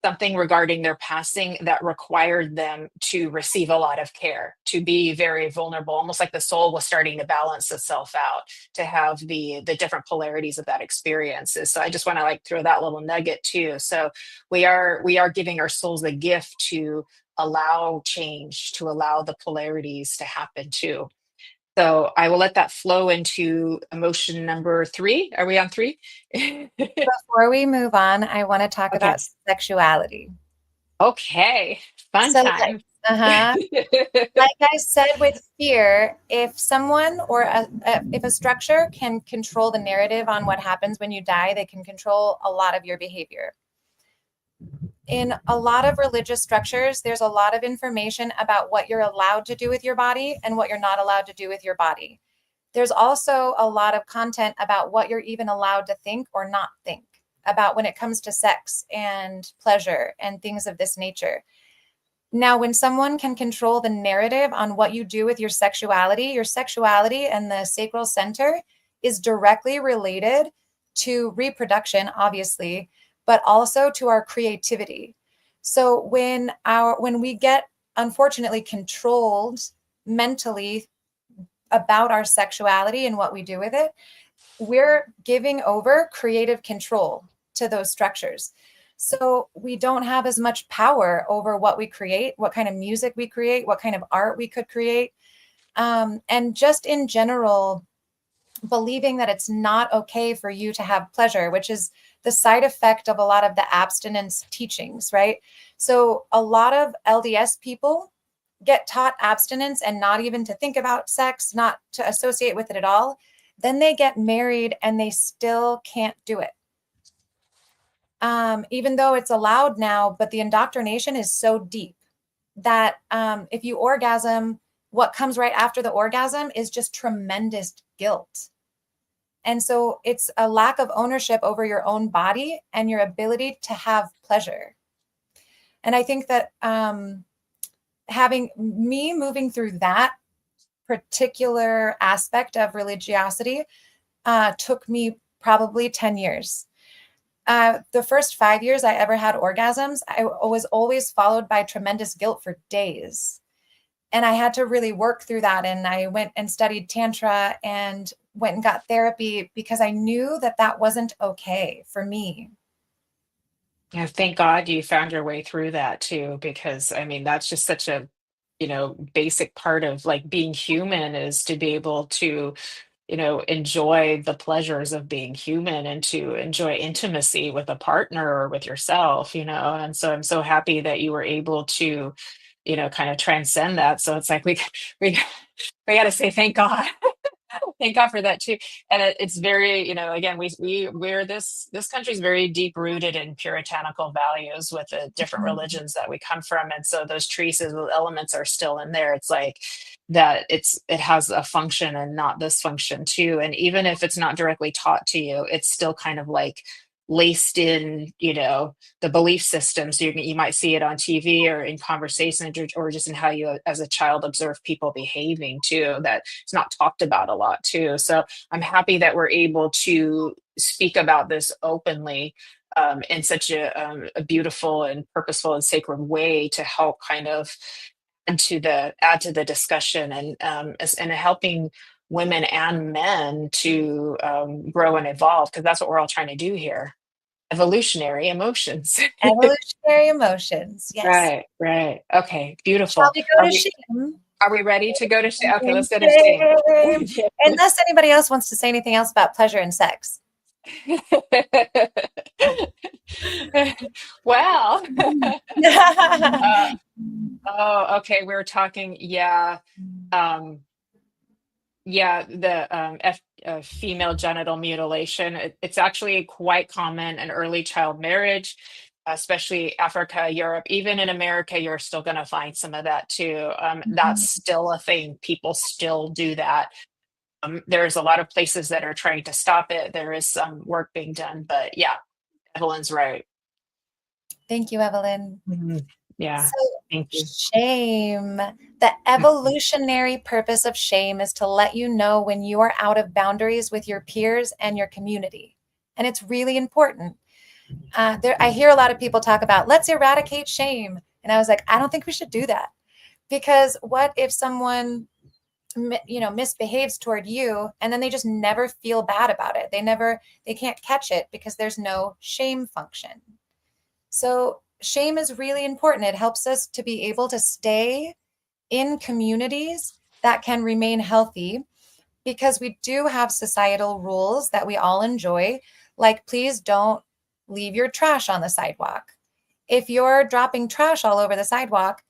something regarding their passing that required them to receive a lot of care, to be very vulnerable, almost like the soul was starting to balance itself out, to have the different polarities of that experiences. So I just want to throw that little nugget too. So we are giving our souls the gift to allow change, to allow the polarities to happen too. So I will let that flow into emotion number 3. Are we on 3? Before we move on, I want to talk about sexuality. Okay, fun time. Like I said with fear, if someone or if a structure can control the narrative on what happens when you die, they can control a lot of your behavior. In a lot of religious structures, there's a lot of information about what you're allowed to do with your body and what you're not allowed to do with your body. There's also a lot of content about what you're even allowed to think or not think about when it comes to sex and pleasure and things of this nature. Now, when someone can control the narrative on what you do with your sexuality and the sacral center is directly related to reproduction, obviously, but also to our creativity. So when we get, unfortunately, controlled mentally about our sexuality and what we do with it, we're giving over creative control to those structures. So we don't have as much power over what we create, what kind of music we create, what kind of art we could create. And just in general, believing that it's not okay for you to have pleasure, which is the side effect of a lot of the abstinence teachings, right? So a lot of LDS people get taught abstinence and not even to think about sex, not to associate with it at all. Then they get married and they still can't do it. Even though it's allowed now, but the indoctrination is so deep that if you orgasm, what comes right after the orgasm is just tremendous guilt. And so it's a lack of ownership over your own body and your ability to have pleasure. And I think that having me moving through that particular aspect of religiosity took me probably 10 years. The first 5 years I ever had orgasms, I was always followed by tremendous guilt for days. And I had to really work through that. And I went and studied Tantra and went and got therapy because I knew that that wasn't okay for me. Yeah, thank God you found your way through that too, because I mean, that's just such a, basic part of like being human is to be able to, enjoy the pleasures of being human and to enjoy intimacy with a partner or with yourself, And so I'm so happy that you were able to, kind of transcend that. So it's like we we got to say thank God. Thank God for that too. And it's very, again, we're this country's very deep rooted in puritanical values with the different religions that we come from, and so those traces, those elements are still in there. It's like that. It has a function and not this function too. And even if it's not directly taught to you, it's still kind of like laced in, the belief system. So you might see it on TV or in conversation or just in how you as a child observe people behaving too, that it's not talked about a lot too. So I'm happy that we're able to speak about this openly in such a beautiful and purposeful and sacred way to help kind of add to the discussion and helping women and men to grow and evolve, because that's what we're all trying to do here. Evolutionary emotions. Evolutionary emotions. Yes. Right. Okay, Shall beautiful. we go to shame? Are we ready to go to shame? Okay, let's go to shame. Shame. Unless anybody else wants to say anything else about pleasure and sex. Well, oh, okay. We were talking, um, the female genital mutilation. It's actually quite common in early child marriage, especially Africa, Europe. Even in America, you're still going to find some of that too. That's still a thing. People still do that. There's a lot of places that are trying to stop it. There is some work being done, but yeah, Evelyn's right. Thank you, Evelyn. Yeah, So, thank you. shame. The evolutionary purpose of shame is to let you know when you are out of boundaries with your peers and your community. And it's really important. I hear a lot of people talk about, let's eradicate shame. And I was like, I don't think we should do that. Because what if someone misbehaves toward you and then they just never feel bad about it? They can't catch it because there's no shame function. So shame is really important. It helps us to be able to stay in communities that can remain healthy, because we do have societal rules that we all enjoy, like please don't leave your trash on the sidewalk. If you're dropping trash all over the sidewalk,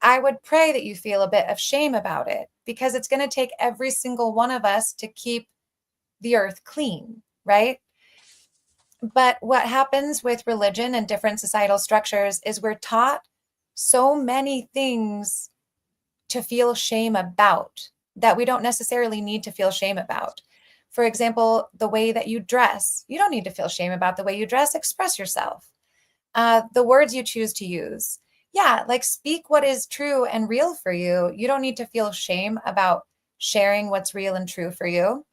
I would pray that you feel a bit of shame about it, because it's going to take every single one of us to keep the earth clean, right? But what happens with religion and different societal structures is we're taught so many things to feel shame about that we don't necessarily need to feel shame about. For example, the way that you dress. You don't need to feel shame about the way you dress. Express yourself. The words you choose to use. Yeah, like speak what is true and real for you. You don't need to feel shame about sharing what's real and true for you.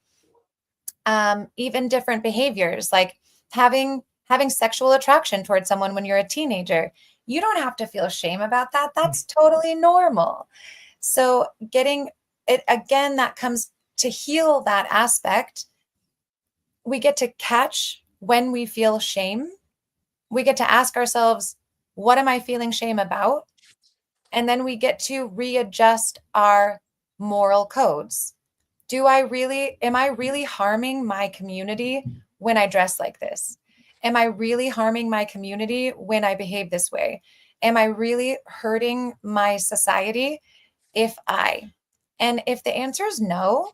Even different behaviors, like having sexual attraction towards someone when you're a teenager. You don't have to feel shame about that. That's totally normal. So getting it, again, that comes to heal that aspect. We get to catch when we feel shame, we get to ask ourselves, what am I feeling shame about? And then we get to readjust our moral codes. Am I really harming my community when I dress like this? Am I really harming my community when I behave this way? Am I really hurting my society and if the answer is no,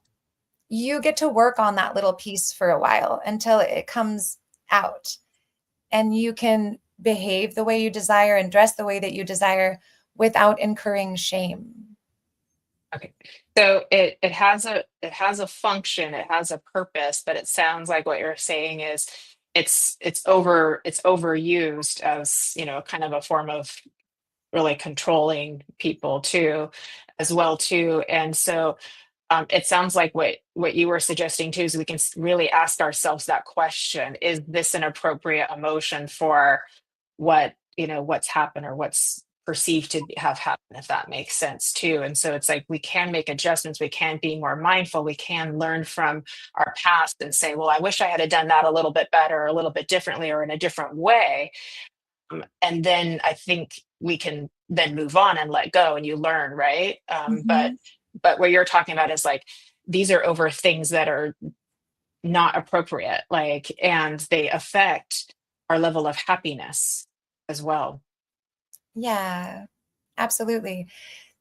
you get to work on that little piece for a while until it comes out and you can behave the way you desire and dress the way that you desire without incurring shame. Okay. So it has a function, it has a purpose, but it sounds like what you're saying is it's overused as, kind of a form of really controlling people too, as well too. And so it sounds like what you were suggesting too is we can really ask ourselves that question: is this an appropriate emotion for what's happened or what's perceived to have happened, if that makes sense too. And so it's like we can make adjustments, we can be more mindful, we can learn from our past and say, well, I wish I had done that a little bit better, or a little bit differently, or in a different way. And then I think we can then move on and let go, and you learn, right? But what you're talking about is like, these are over things that are not appropriate, like, and they affect our level of happiness as well. Yeah, absolutely.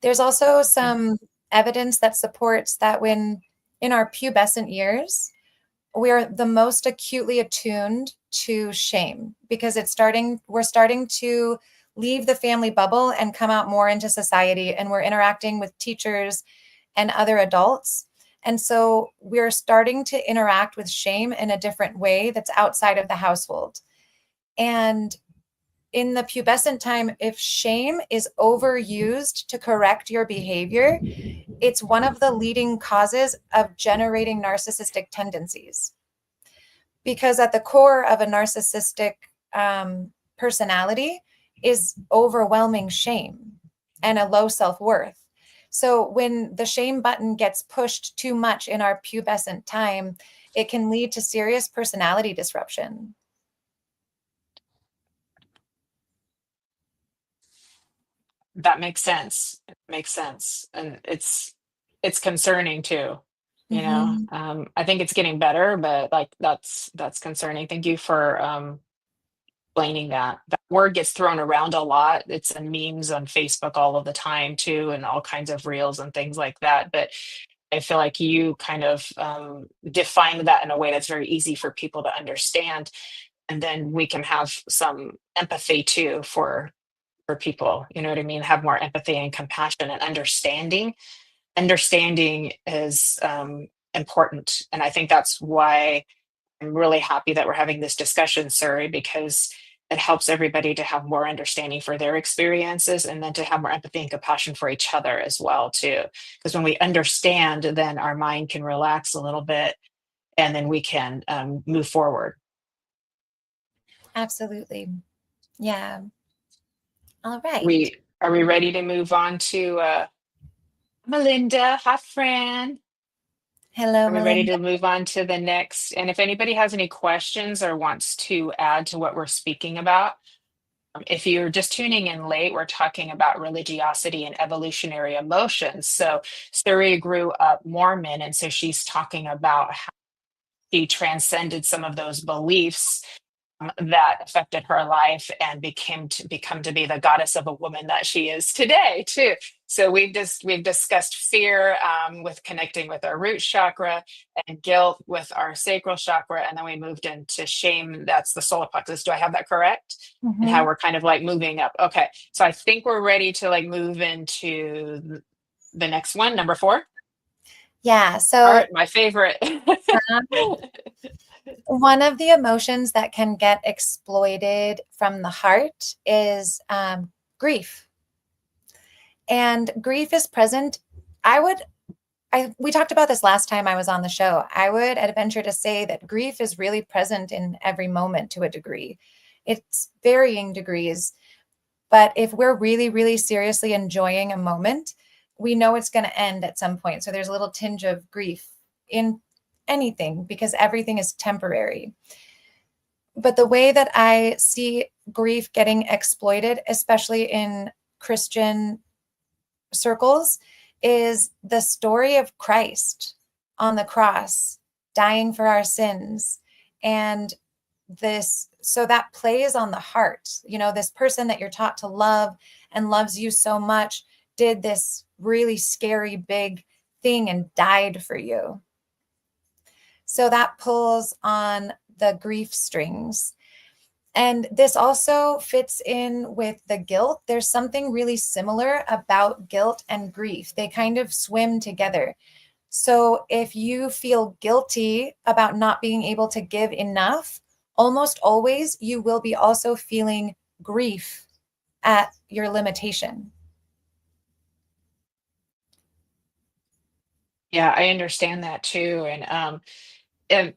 There's also some evidence that supports that when in our pubescent years, we're the most acutely attuned to shame because we're starting to leave the family bubble and come out more into society, and we're interacting with teachers and other adults. And so we're starting to interact with shame in a different way that's outside of the household. And in the pubescent time, if shame is overused to correct your behavior, it's one of the leading causes of generating narcissistic tendencies. Because at the core of a narcissistic personality is overwhelming shame and a low self-worth. So when the shame button gets pushed too much in our pubescent time, it can lead to serious personality disruption. That makes sense. It makes sense. And it's concerning too. I think it's getting better, but like that's concerning. Thank you for explaining that. That word gets thrown around a lot. It's in memes on Facebook all of the time too, and all kinds of reels and things like that. But I feel like you kind of defined that in a way that's very easy for people to understand. And then we can have some empathy too for people, you know what I mean? Have more empathy and compassion and understanding. Understanding is important. And I think that's why I'm really happy that we're having this discussion, Suri, because it helps everybody to have more understanding for their experiences, and then to have more empathy and compassion for each other as well too. Because when we understand, then our mind can relax a little bit, and then we can move forward. Absolutely. Yeah. All right. Are we ready to move on to Melinda? Hi, Fran. Hello, Are we ready Melinda. to move on to the next? And if anybody has any questions or wants to add to what we're speaking about, if you're just tuning in late, we're talking about religiosity and evolutionary emotions. So Suri grew up Mormon, and so she's talking about how she transcended some of those beliefs that affected her life and become to be the goddess of a woman that she is today too. So we've discussed fear with connecting with our root chakra, and guilt with our sacral chakra, and then we moved into shame. That's the solar plexus. Do I have that correct? And how we're kind of like moving up. Okay, so I think we're ready to like move into the next one, number 4. Yeah. So All right, my favorite. one of the emotions that can get exploited from the heart is grief. And grief is present. We talked about this last time I was on the show. I would adventure to say that grief is really present in every moment to a degree. It's varying degrees. But if we're really, really seriously enjoying a moment, we know it's going to end at some point. So there's a little tinge of grief in anything because everything is temporary. But the way that I see grief getting exploited, especially in Christian circles, is the story of Christ on the cross, dying for our sins. And so that plays on the heart. This person that you're taught to love and loves you so much did this really scary big thing and died for you. So that pulls on the grief strings. And this also fits in with the guilt. There's something really similar about guilt and grief. They kind of swim together. So if you feel guilty about not being able to give enough, almost always you will be also feeling grief at your limitation. Yeah, I understand that too. And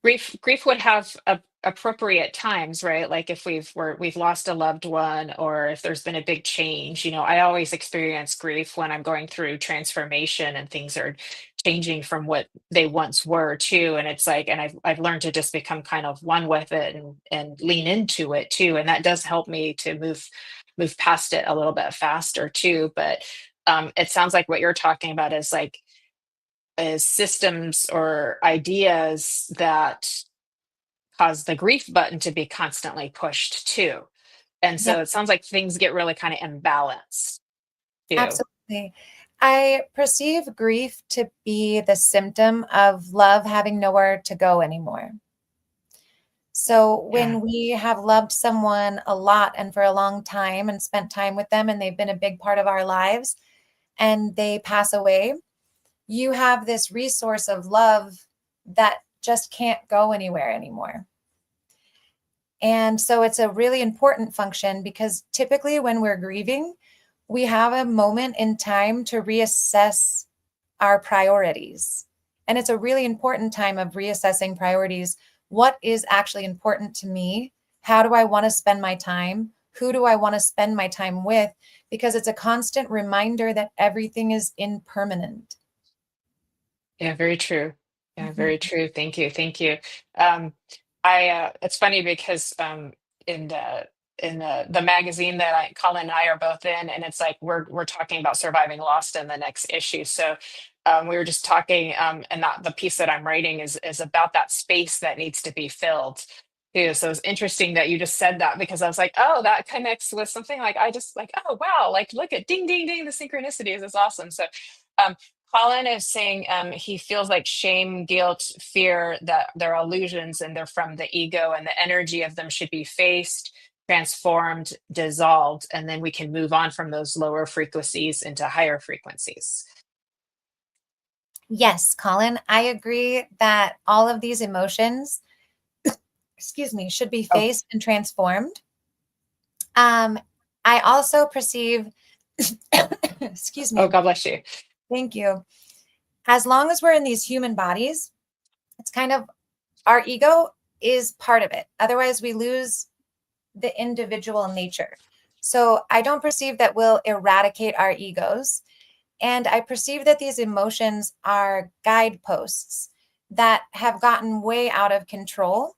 grief would have appropriate times, right? Like if we've lost a loved one, or if there's been a big change. I always experience grief when I'm going through transformation and things are changing from what they once were too. And it's like, and I've learned to just become kind of one with it and lean into it too. And that does help me to move past it a little bit faster too. But it sounds like what you're talking about is like is systems or ideas that cause the grief button to be constantly pushed too. And Yeah, so it sounds like things get really kind of imbalanced too. absolutely. I perceive grief to be the symptom of love having nowhere to go anymore. So Yeah. when we have loved someone a lot and for a long time and spent time with them and they've been a big part of our lives and they pass away, you have this resource of love that just can't go anywhere anymore. And so it's a really important function because typically when we're grieving, we have a moment in time to reassess our priorities. And it's a really important time of reassessing priorities. What is actually important to me? How do I want to spend my time? Who do I want to spend my time with? Because it's a constant reminder that everything is impermanent. Yeah, very true. Yeah, Mhm. very true. Thank you. Thank you. Um, it's funny because in the magazine that Colin and I are both in, and it's like we're talking about surviving lost in the next issue. So we were just talking, and that the piece that I'm writing is about that space that needs to be filled too. So it's interesting that you just said that, because I was like, oh, that connects with something like I just like, oh wow, like look at ding ding ding, the synchronicities is awesome. So um Colin is saying he feels like shame, guilt, fear, that they're illusions and they're from the ego, and the energy of them should be faced, transformed, dissolved, and then we can move on from those lower frequencies into higher frequencies. Yes, Colin, I agree that all of these emotions, excuse me, should be Oh, faced and transformed. Um, I also perceive, excuse oh, me, God bless you. thank you. As long as we're in these human bodies, it's kind of our ego is part of it. Otherwise, we lose the individual nature. So I don't perceive that we'll eradicate our egos. And I perceive that these emotions are guideposts that have gotten way out of control.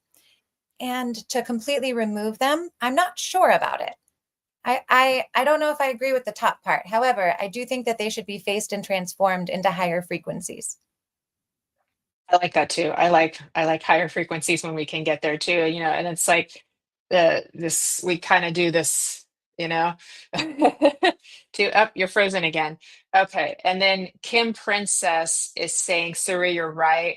And to completely remove them, I'm not sure about it. I don't know if I agree with the top part. However, I do think that they should be faced and transformed into higher frequencies. I like that too. I like higher frequencies when we can get there too, and it's like this we kind of do this, you know. To up, you're frozen again. Okay. And then Kim Princess is saying, Suri, you're right.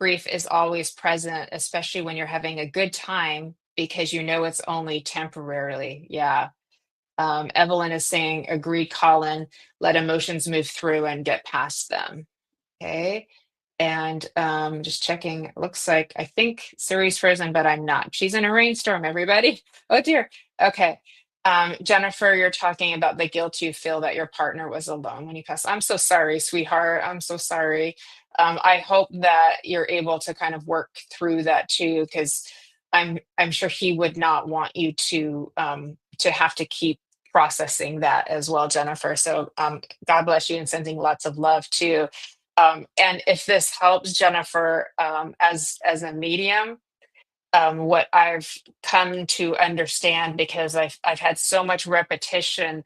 Grief is always present, especially when you're having a good time, because you know it's only temporarily. Yeah. Evelyn is saying, agree, Colin, let emotions move through and get past them. Okay. And just checking, it looks like I think Suri's frozen, but I'm not. She's in a rainstorm, everybody. Oh dear. Okay. Jennifer, you're talking about the guilt you feel that your partner was alone when you passed. I'm so sorry, sweetheart. I'm so sorry. I hope that you're able to kind of work through that too, because I'm sure he would not want you to have to keep processing that as well, Jennifer. So God bless you, and sending lots of love too. And if this helps, Jennifer, as a medium, what I've come to understand, because I've had so much repetition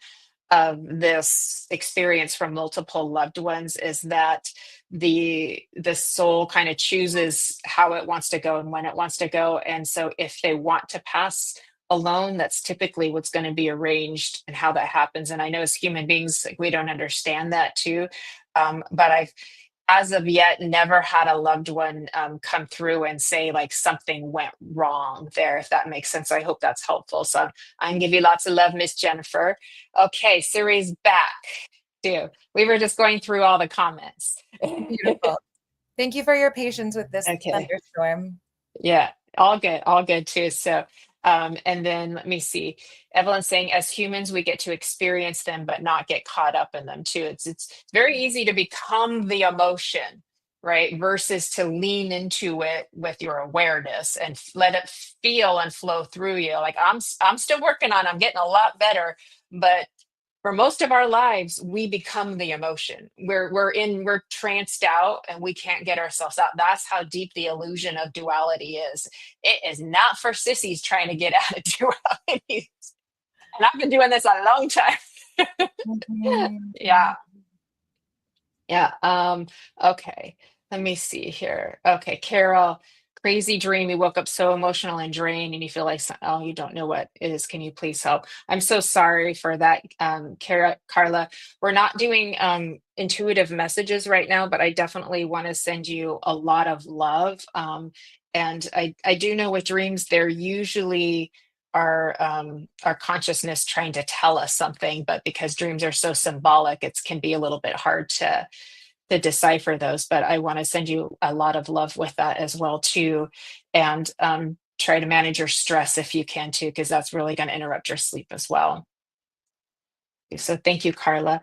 of this experience from multiple loved ones, is that the soul kind of chooses how it wants to go and when it wants to go. And so if they want to pass alone, that's typically what's going to be arranged and how that happens. And I know as human beings, like, we don't understand that too. But I've, as of yet, never had a loved one come through and say like something went wrong there, if that makes sense. I hope that's helpful. So I can give you lots of love, Miss Jennifer. Okay, Suri's back too. We were just going through all the comments. Beautiful. Thank you for your patience with this Okay. thunderstorm. Yeah, all good too. So, and then let me see. Evelyn saying, as humans, we get to experience them, but not get caught up in them too. It's very easy to become the emotion, right? Versus to lean into it with your awareness and let it feel and flow through you. Like I'm still working on. I'm getting a lot better, but for most of our lives, we become the emotion. We're tranced out and we can't get ourselves out. That's how deep the illusion of duality is. It is not for sissies trying to get out of duality. And I've been doing this a long time. Yeah. Yeah. Okay. Let me see here. Okay, Carol, crazy dream. You woke up so emotional and drained and you feel like, oh, you don't know what it is. Can you please help? I'm so sorry for that, Carla. We're not doing intuitive messages right now, but I definitely want to send you a lot of love. And I do know with dreams, they're usually our consciousness trying to tell us something, but because dreams are so symbolic, it can be a little bit hard to decipher those. But I want to send you a lot of love with that as well too, and try to manage your stress if you can too, because that's really going to interrupt your sleep as well. So thank you, Carla.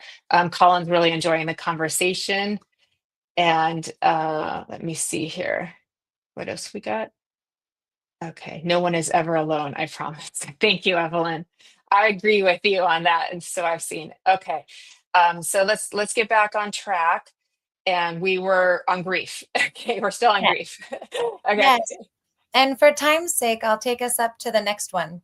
Colin's really enjoying the conversation. And let me see here. What else we got? Okay, no one is ever alone, I promise. Thank you, Evelyn. I agree with you on that, and so I've seen. Okay, so let's get back on track. And we were on grief. Okay, we're still on Yeah. grief. Okay. Yes. And for time's sake, I'll take us up to the next one.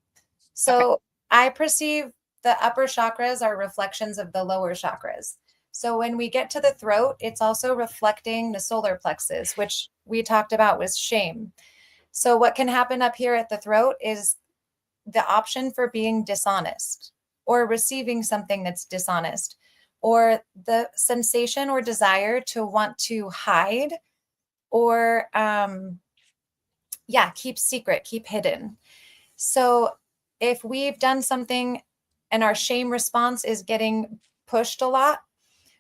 So I perceive the upper chakras are reflections of the lower chakras. So when we get to the throat, it's also reflecting the solar plexus, which we talked about was shame. So what can happen up here at the throat is the option for being dishonest or receiving something that's dishonest, or the sensation or desire to want to hide or keep secret, keep hidden. So if we've done something and our shame response is getting pushed a lot,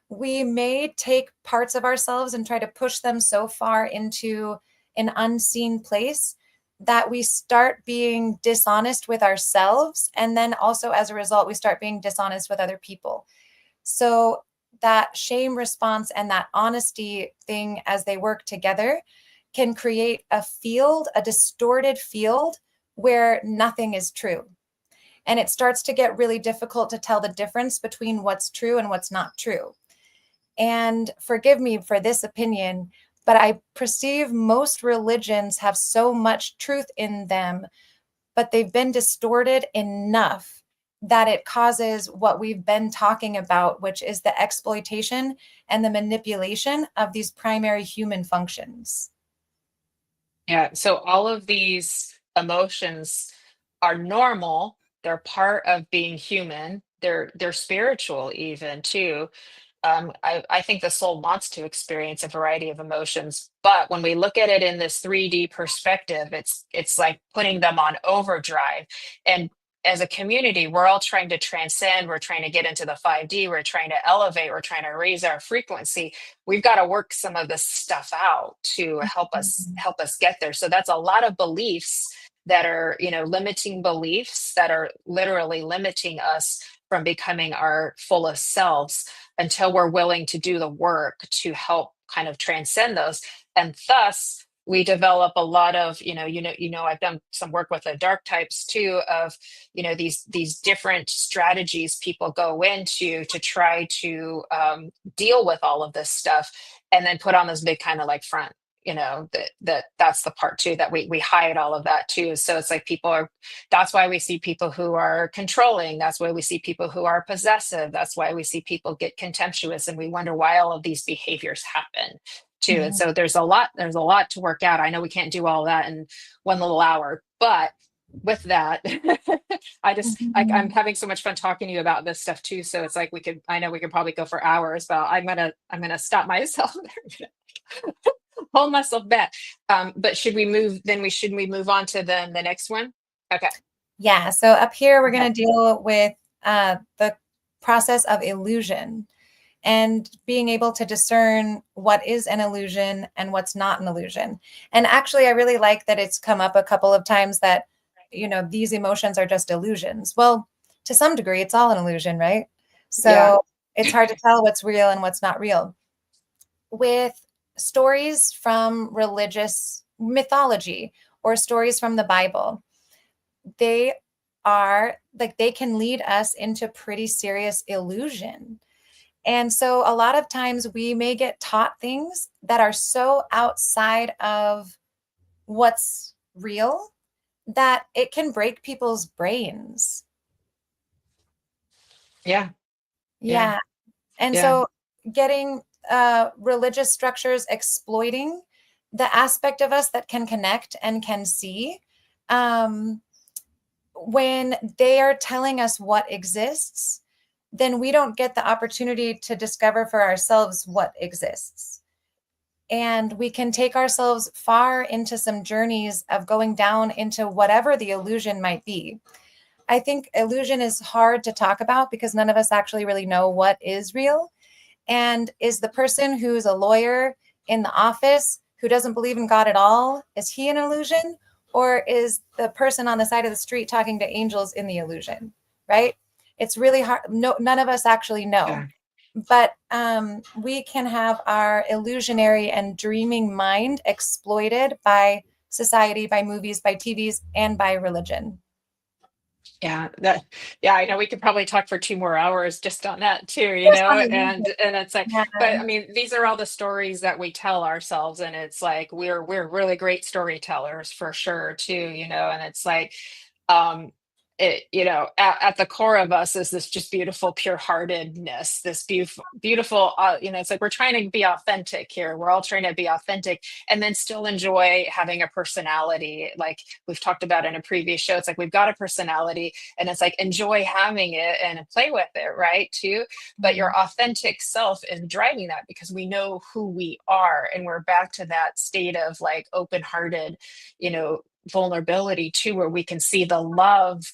we may take parts of ourselves and try to push them so far into an unseen place that we start being dishonest with ourselves. And then also as a result, we start being dishonest with other people. So that shame response and that honesty thing, as they work together, can create a field, a distorted field where nothing is true. And it starts to get really difficult to tell the difference between what's true and what's not true. And forgive me for this opinion, but I perceive most religions have so much truth in them, but they've been distorted enough that it causes what we've been talking about, which is the exploitation and the manipulation of these primary human functions. Yeah, so all of these emotions are normal. They're part of being human. They're spiritual even too. I think the soul wants to experience a variety of emotions, but when we look at it in this 3D perspective, it's like putting them on overdrive. And as a community, we're all trying to transcend. We're trying to get into the 5D. We're trying to elevate. We're trying to raise our frequency. We've got to work some of this stuff out to help us get there. So that's a lot of beliefs that are, limiting beliefs that are literally limiting us from becoming our fullest selves, until we're willing to do the work to help kind of transcend those. And thus we develop a lot of, I've done some work with the dark types too, of, these different strategies people go into to try to deal with all of this stuff, and then put on this big kind of like front. that's the part too, that we hide all of that too. So it's like that's why we see people who are controlling. That's why we see people who are possessive. That's why we see people get contemptuous, and we wonder why all of these behaviors happen too. And so there's a lot to work out. I know we can't do all that in one little hour, but with that, I'm having so much fun talking to you about this stuff too. So it's like I know we could probably go for hours, but I'm gonna stop myself. Hold myself back. But should we move on to the next one? Okay. Yeah. So up here, we're going to deal with the process of illusion and being able to discern what is an illusion and what's not an illusion. And actually, I really like that it's come up a couple of times that, these emotions are just illusions. Well, to some degree, it's all an illusion, right? So it's hard to tell what's real and what's not real. With stories from religious mythology or stories from the Bible, they can lead us into pretty serious illusion. And so a lot of times we may get taught things that are so outside of what's real that it can break people's brains. Yeah. And so getting religious structures exploiting the aspect of us that can connect and can see, when they are telling us what exists, then we don't get the opportunity to discover for ourselves what exists. And we can take ourselves far into some journeys of going down into whatever the illusion might be. I think illusion is hard to talk about because none of us actually really know what is real. And is the person who's a lawyer in the office who doesn't believe in God at all, is he an illusion? Or is the person on the side of the street talking to angels in the illusion, right? It's really hard. No, none of us actually know. Yeah. But we can have our illusionary and dreaming mind exploited by society, by movies, by TVs, and by religion. I know we could probably talk for 2 more hours just on that too, and it's like, but I mean, these are all the stories that we tell ourselves, and it's like we're really great storytellers for sure too, and it's like, at the core of us is this just beautiful pure heartedness, this beautiful, it's like we're trying to be authentic here. We're all trying to be authentic and then still enjoy having a personality. Like we've talked about in a previous show, it's like we've got a personality, and it's like enjoy having it and play with it, right, too. But your authentic self is driving that because we know who we are, and we're back to that state of like open-hearted, vulnerability too, where we can see the love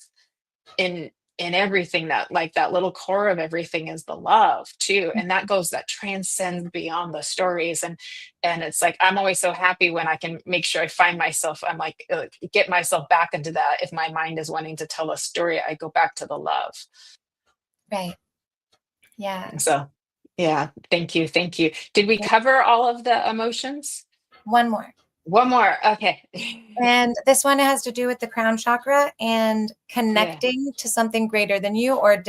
in everything, that like that little core of everything is the love too, and that transcends beyond the stories. And it's like I'm always so happy when I can make sure I find myself, I'm like get myself back into that. If my mind is wanting to tell a story, I go back to the love. Right. Yeah. So thank you Did we cover all of the emotions? One more. Okay. And this one has to do with the crown chakra and connecting to something greater than you, or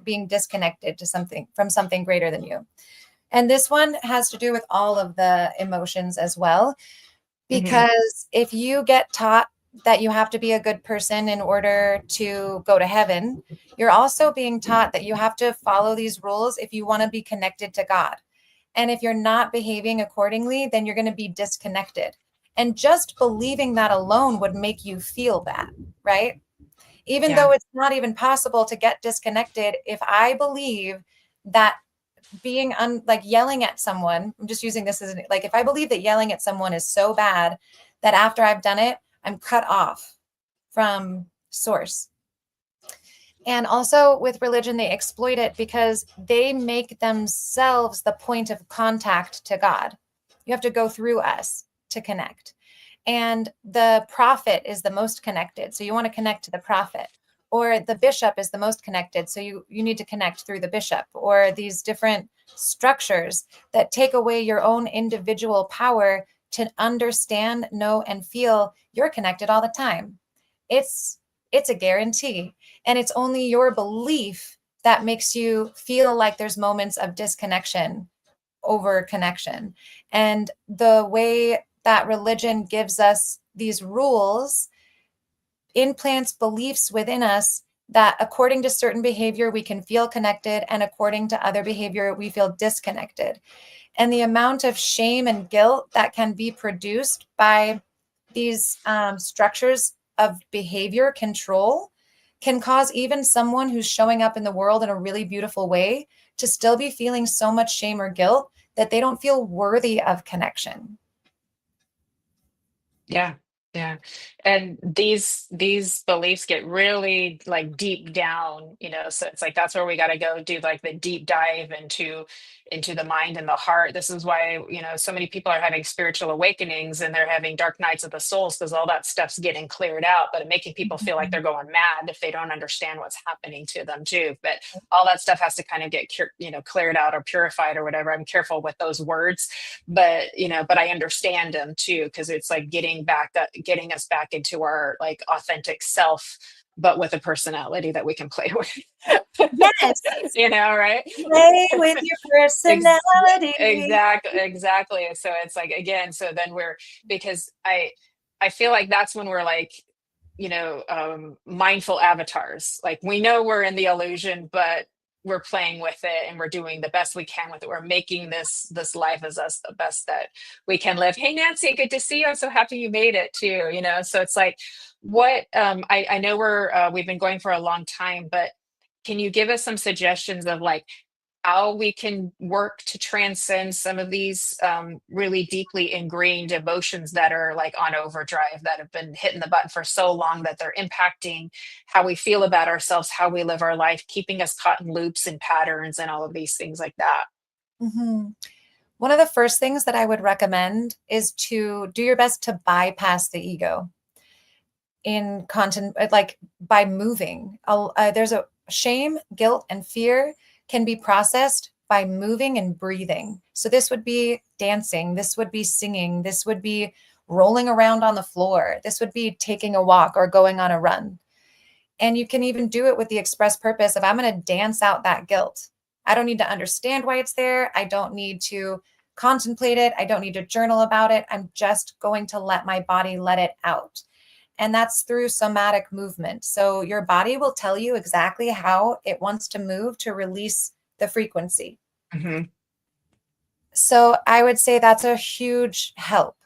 being disconnected to from something greater than you. And this one has to do with all of the emotions as well, because if you get taught that you have to be a good person in order to go to heaven, you're also being taught that you have to follow these rules if you want to be connected to God. And if you're not behaving accordingly, then you're going to be disconnected. And just believing that alone would make you feel that, right? Even though it's not even possible to get disconnected, if I believe that being like yelling at someone, I'm just using this as like, if I believe that yelling at someone is so bad that after I've done it, I'm cut off from source. And also with religion, they exploit it because they make themselves the point of contact to God. You have to go through us to connect. And the prophet is the most connected. So you want to connect to the prophet. Or the bishop is the most connected. So you need to connect through the bishop, or these different structures that take away your own individual power to understand, know, and feel you're connected all the time. It's a guarantee. And it's only your belief that makes you feel like there's moments of disconnection over connection. And the way that religion gives us these rules, implants beliefs within us that according to certain behavior, we can feel connected, and according to other behavior, we feel disconnected. And the amount of shame and guilt that can be produced by these structures of behavior control can cause even someone who's showing up in the world in a really beautiful way to still be feeling so much shame or guilt that they don't feel worthy of connection. Yeah. Yeah. And these beliefs get really like deep down, so it's like that's where we got to go do like the deep dive into the mind and the heart. This is why, so many people are having spiritual awakenings and they're having dark nights of the souls, because all that stuff's getting cleared out, but making people feel like they're going mad if they don't understand what's happening to them too. But all that stuff has to kind of get cleared out or purified or whatever. I'm careful with those words, but but I understand them too, because it's like getting us back into our like authentic self, but with a personality that we can play with. Yes. Right? Play with your personality. Exactly. So it's like, again, so then because I feel like that's when we're like, mindful avatars. Like we know we're in the illusion, but we're playing with it and we're doing the best we can with it. We're making this life as us the best that we can live. Hey, Nancy, good to see you. I'm so happy you made it too. So it's like, what I know we've been going for a long time, but can you give us some suggestions of like how we can work to transcend some of these really deeply ingrained emotions that are like on overdrive, that have been hitting the button for so long that they're impacting how we feel about ourselves, how we live our life, keeping us caught in loops and patterns and all of these things like that? Mm-hmm. One of the first things that I would recommend is to do your best to bypass the ego in content, like by moving. There's a shame, guilt, and fear can be processed by moving and breathing. So this would be dancing, this would be singing, this would be rolling around on the floor, this would be taking a walk or going on a run. And you can even do it with the express purpose of, I'm going to dance out that guilt. I don't need to understand why it's there. I don't need to contemplate it. I don't need to journal about it. I'm just going to let my body let it out. And that's through somatic movement. So your body will tell you exactly how it wants to move to release the frequency. Mm-hmm. So I would say that's a huge help.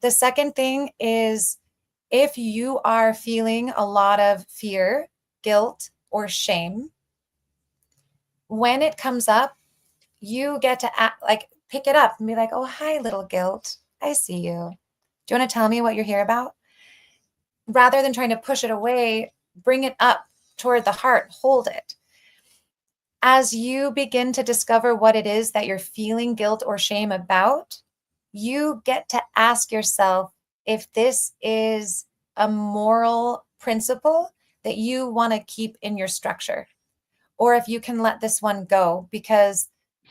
The second thing is, if you are feeling a lot of fear, guilt, or shame, when it comes up, you get to pick it up and be like, oh, hi, little guilt. I see you. Do you want to tell me what you're here about? Rather than trying to push it away, bring it up toward the heart, hold it. As you begin to discover what it is that you're feeling guilt or shame about, you get to ask yourself if this is a moral principle that you want to keep in your structure, or if you can let this one go because,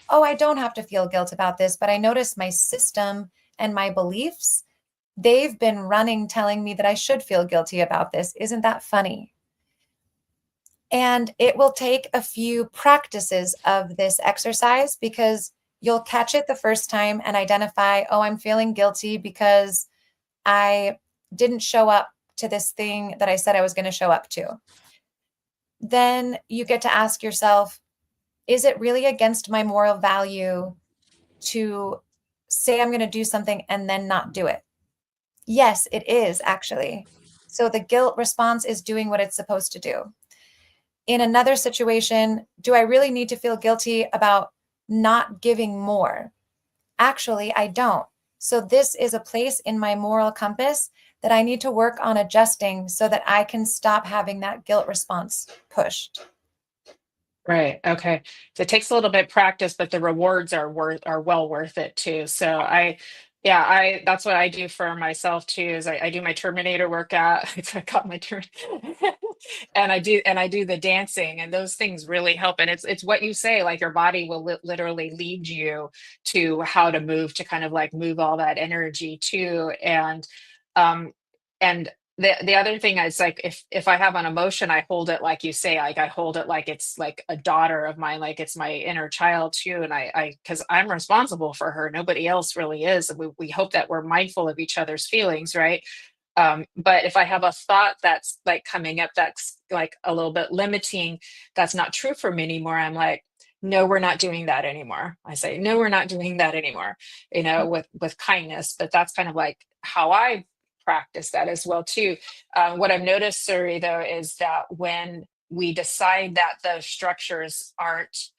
oh, I don't have to feel guilt about this, but I notice my system and my beliefs, they've been running telling me that I should feel guilty about this. Isn't that funny? And it will take a few practices of this exercise, because you'll catch it the first time and identify, oh, I'm feeling guilty because I didn't show up to this thing that I said I was going to show up to. Then you get to ask yourself, is it really against my moral value to say I'm going to do something and then not do it? Yes, it is actually. So the guilt response is doing what it's supposed to do. In another situation, do I really need to feel guilty about not giving more? Actually, I don't. So this is a place in my moral compass that I need to work on adjusting so that I can stop having that guilt response pushed. Right. Okay. So it takes a little bit of practice, but the rewards are well worth it too. So that's what I do for myself too, is I do my Terminator workout. I got my and I do the dancing, and those things really help. And it's what you say, like your body will literally lead you to how to move, to kind of like move all that energy too. Um and the other thing is like if I have an emotion, I hold it like you say, like I hold it like it's like a daughter of mine, like it's my inner child too. And I because I'm responsible for her. Nobody else really is. And we hope that we're mindful of each other's feelings, right? But if I have a thought that's like coming up that's like a little bit limiting, that's not true for me anymore. I'm like, no, we're not doing that anymore. I say, no, we're not doing that anymore, with kindness. But that's kind of like how I practice that as well too. What I've noticed, Suri, though, is that when we decide that the structures aren't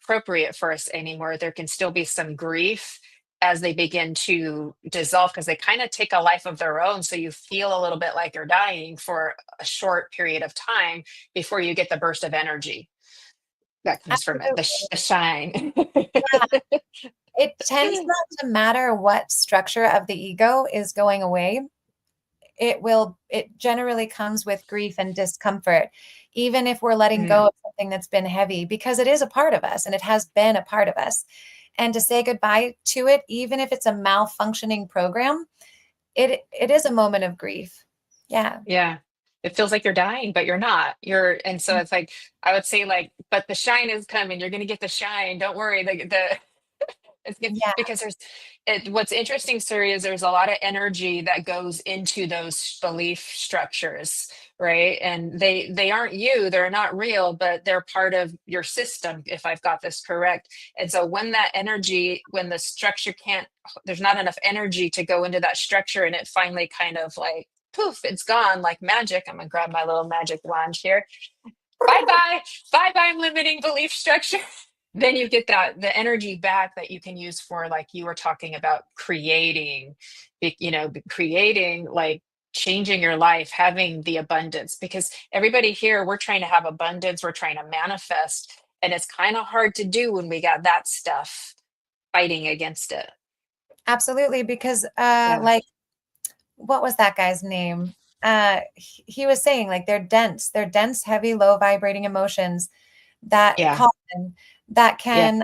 appropriate for us anymore, there can still be some grief as they begin to dissolve because they kind of take a life of their own. So you feel a little bit like you're dying for a short period of time before you get the burst of energy that comes from it, Absolutely. the shine. Yeah. It tends not to matter what structure of the ego is going away. It generally comes with grief and discomfort, even if we're letting go Mm, of something that's been heavy, because it is a part of us and it has been a part of us. And to say goodbye to it, even if it's a malfunctioning program, it is a moment of grief. Yeah. yeah. It feels like you're dying, but you're not. And so it's like, I would say like, but the shine is coming. You're going to get the shine. Don't worry. It's good Yeah. because what's interesting, Suri, is there's a lot of energy that goes into those belief structures, right? And they aren't you, they're not real, but they're part of your system, if I've got this correct. And so when the structure can't, there's not enough energy to go into that structure, and it finally kind of like poof, it's gone like magic. I'm gonna grab my little magic wand here. Bye bye, bye bye, limiting belief structure. Then you get the energy back that you can use for, like you were talking about, creating, like changing your life, having the abundance. Because everybody here, we're trying to have abundance, we're trying to manifest, and it's kind of hard to do when we got that stuff fighting against it. Absolutely. Because Yeah, like, what was that guy's name? He was saying like they're dense, heavy, low vibrating emotions that yeah, common that yeah,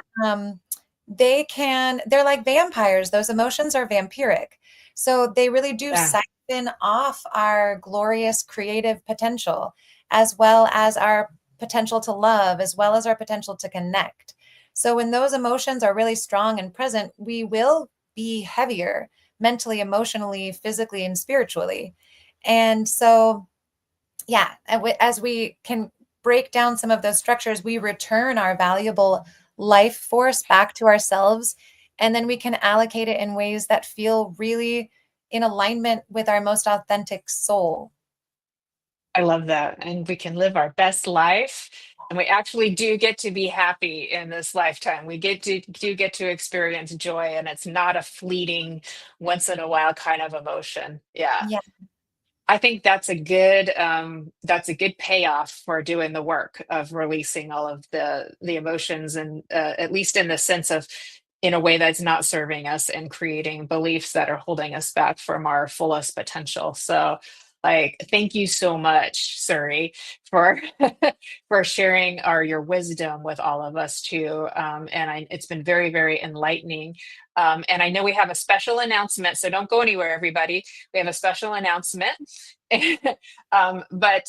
can they're like vampires. Those emotions are vampiric. So they really do yeah. siphon off our glorious creative potential, as well as our potential to love, as well as our potential to connect. So when those emotions are really strong and present, we will be heavier mentally, emotionally, physically, and spiritually. And so yeah, as we can break down some of those structures, we return our valuable life force back to ourselves, and then we can allocate it in ways that feel really in alignment with our most authentic soul. I love that. And we can live our best life. And we actually do get to be happy in this lifetime. We do get to experience joy, and it's not a fleeting, once in a while kind of emotion. Yeah. Yeah, I think that's a good payoff for doing the work of releasing all of the emotions, and at least in the sense of, in a way that's not serving us, and creating beliefs that are holding us back from our fullest potential. So, like, thank you so much, Suri, for for sharing your wisdom with all of us too. It's been very, very enlightening. And I know we have a special announcement, so don't go anywhere, everybody. We have a special announcement. But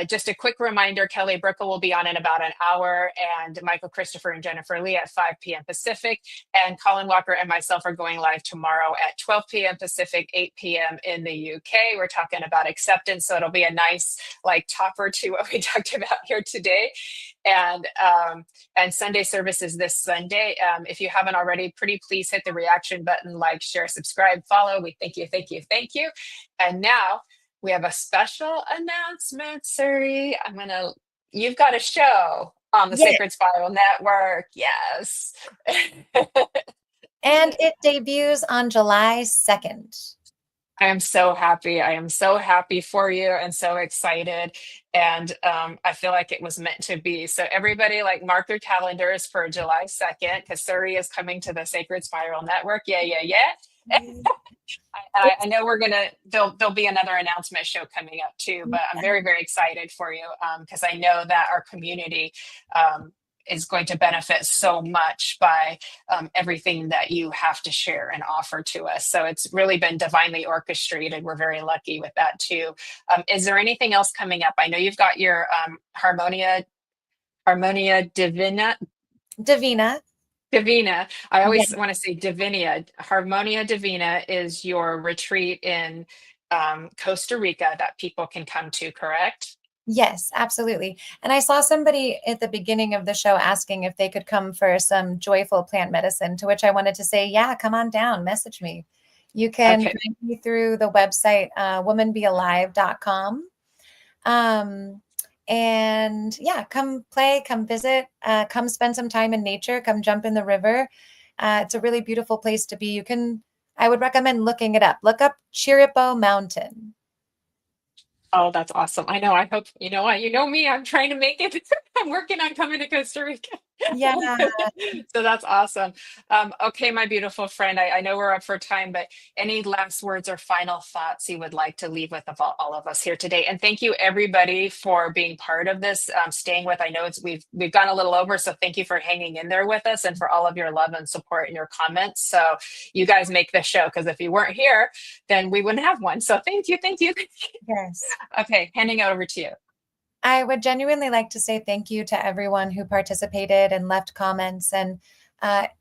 just a quick reminder, Kelly Brickle will be on in about an hour, and Michael Christopher and Jennifer Lee at 5 p.m. Pacific. And Colin Walker and myself are going live tomorrow at 12 p.m. Pacific, 8 p.m. in the UK. We're talking about acceptance, so it'll be a nice like topper to what we talked about here today. And Sunday service is this Sunday. If you haven't already, pretty please hit the reaction button, like, share, subscribe, follow. We thank you, thank you, thank you. And now we have a special announcement, Suri. You've got a show on the yeah. Sacred Spiral Network. Yes. And it debuts on July 2nd. I am so happy. I am so happy for you and so excited. And I feel like it was meant to be. So everybody, like, mark your calendars for July 2nd, because Suri is coming to the Sacred Spiral Network. Yeah, yeah, yeah. I know there'll be another announcement show coming up too, but I'm very, very excited for you, because I know that our community, is going to benefit so much by everything that you have to share and offer to us. So it's really been divinely orchestrated. We're very lucky with that too. Is there anything else coming up? I know you've got your Harmonia Davina. Divina. I Yeah. always want to say Divinia. Harmonia Divina is your retreat in Costa Rica that people can come to, correct? Yes, absolutely. And I saw somebody at the beginning of the show asking if they could come for some joyful plant medicine, to which I wanted to say, yeah, come on down, message me. You can Okay. find me through the website, womanbealive.com. And yeah, come play, come visit, come spend some time in nature, come jump in the river. It's a really beautiful place to be. I would recommend looking it up. Look up Chiripo Mountain. Oh, that's awesome. I know. I hope, you know what, you know me, I'm trying to make it. I'm working on coming to Costa Rica. Yeah. So that's awesome. Okay, my beautiful friend, I know we're up for time, but any last words or final thoughts you would like to leave with all of us here today? And thank you everybody for being part of this, staying with. I know we've gone a little over, so thank you for hanging in there with us and for all of your love and support and your comments. So you guys make the show, because if you weren't here, then we wouldn't have one. So thank you, thank you. Yes. Okay, handing it over to you. I would genuinely like to say thank you to everyone who participated and left comments. And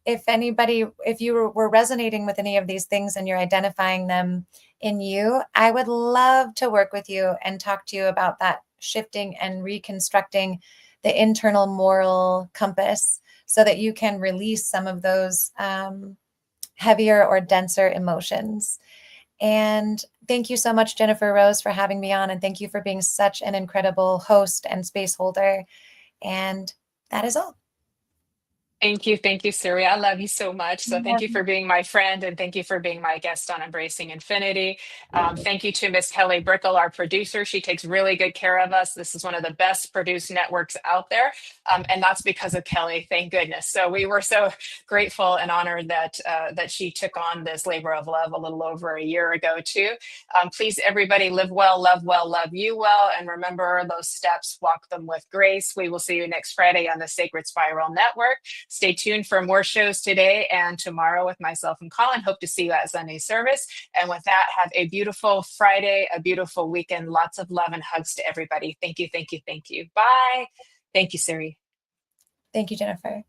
if you were resonating with any of these things and you're identifying them in you, I would love to work with you and talk to you about that shifting and reconstructing the internal moral compass so that you can release some of those heavier or denser emotions. And thank you so much, Jennifer Rose, for having me on. And thank you for being such an incredible host and space holder. And that is all. Thank you, Suri. I love you so much. So thank you for being my friend, and thank you for being my guest on Embracing Infinity. Thank you to Miss Kelly Brickle, our producer. She takes really good care of us. This is one of the best produced networks out there, and that's because of Kelly. Thank goodness. So we were so grateful and honored that she took on this labor of love a little over a year ago too. Please, everybody, live well, love you well, and remember those steps. Walk them with grace. We will see you next Friday on the Sacred Spiral Network. Stay tuned for more shows today and tomorrow with myself and Colin. Hope to see you at Sunday service. And with that, have a beautiful Friday, a beautiful weekend. Lots of love and hugs to everybody. Thank you. Bye. Thank you, Suri. Thank you, Jennifer.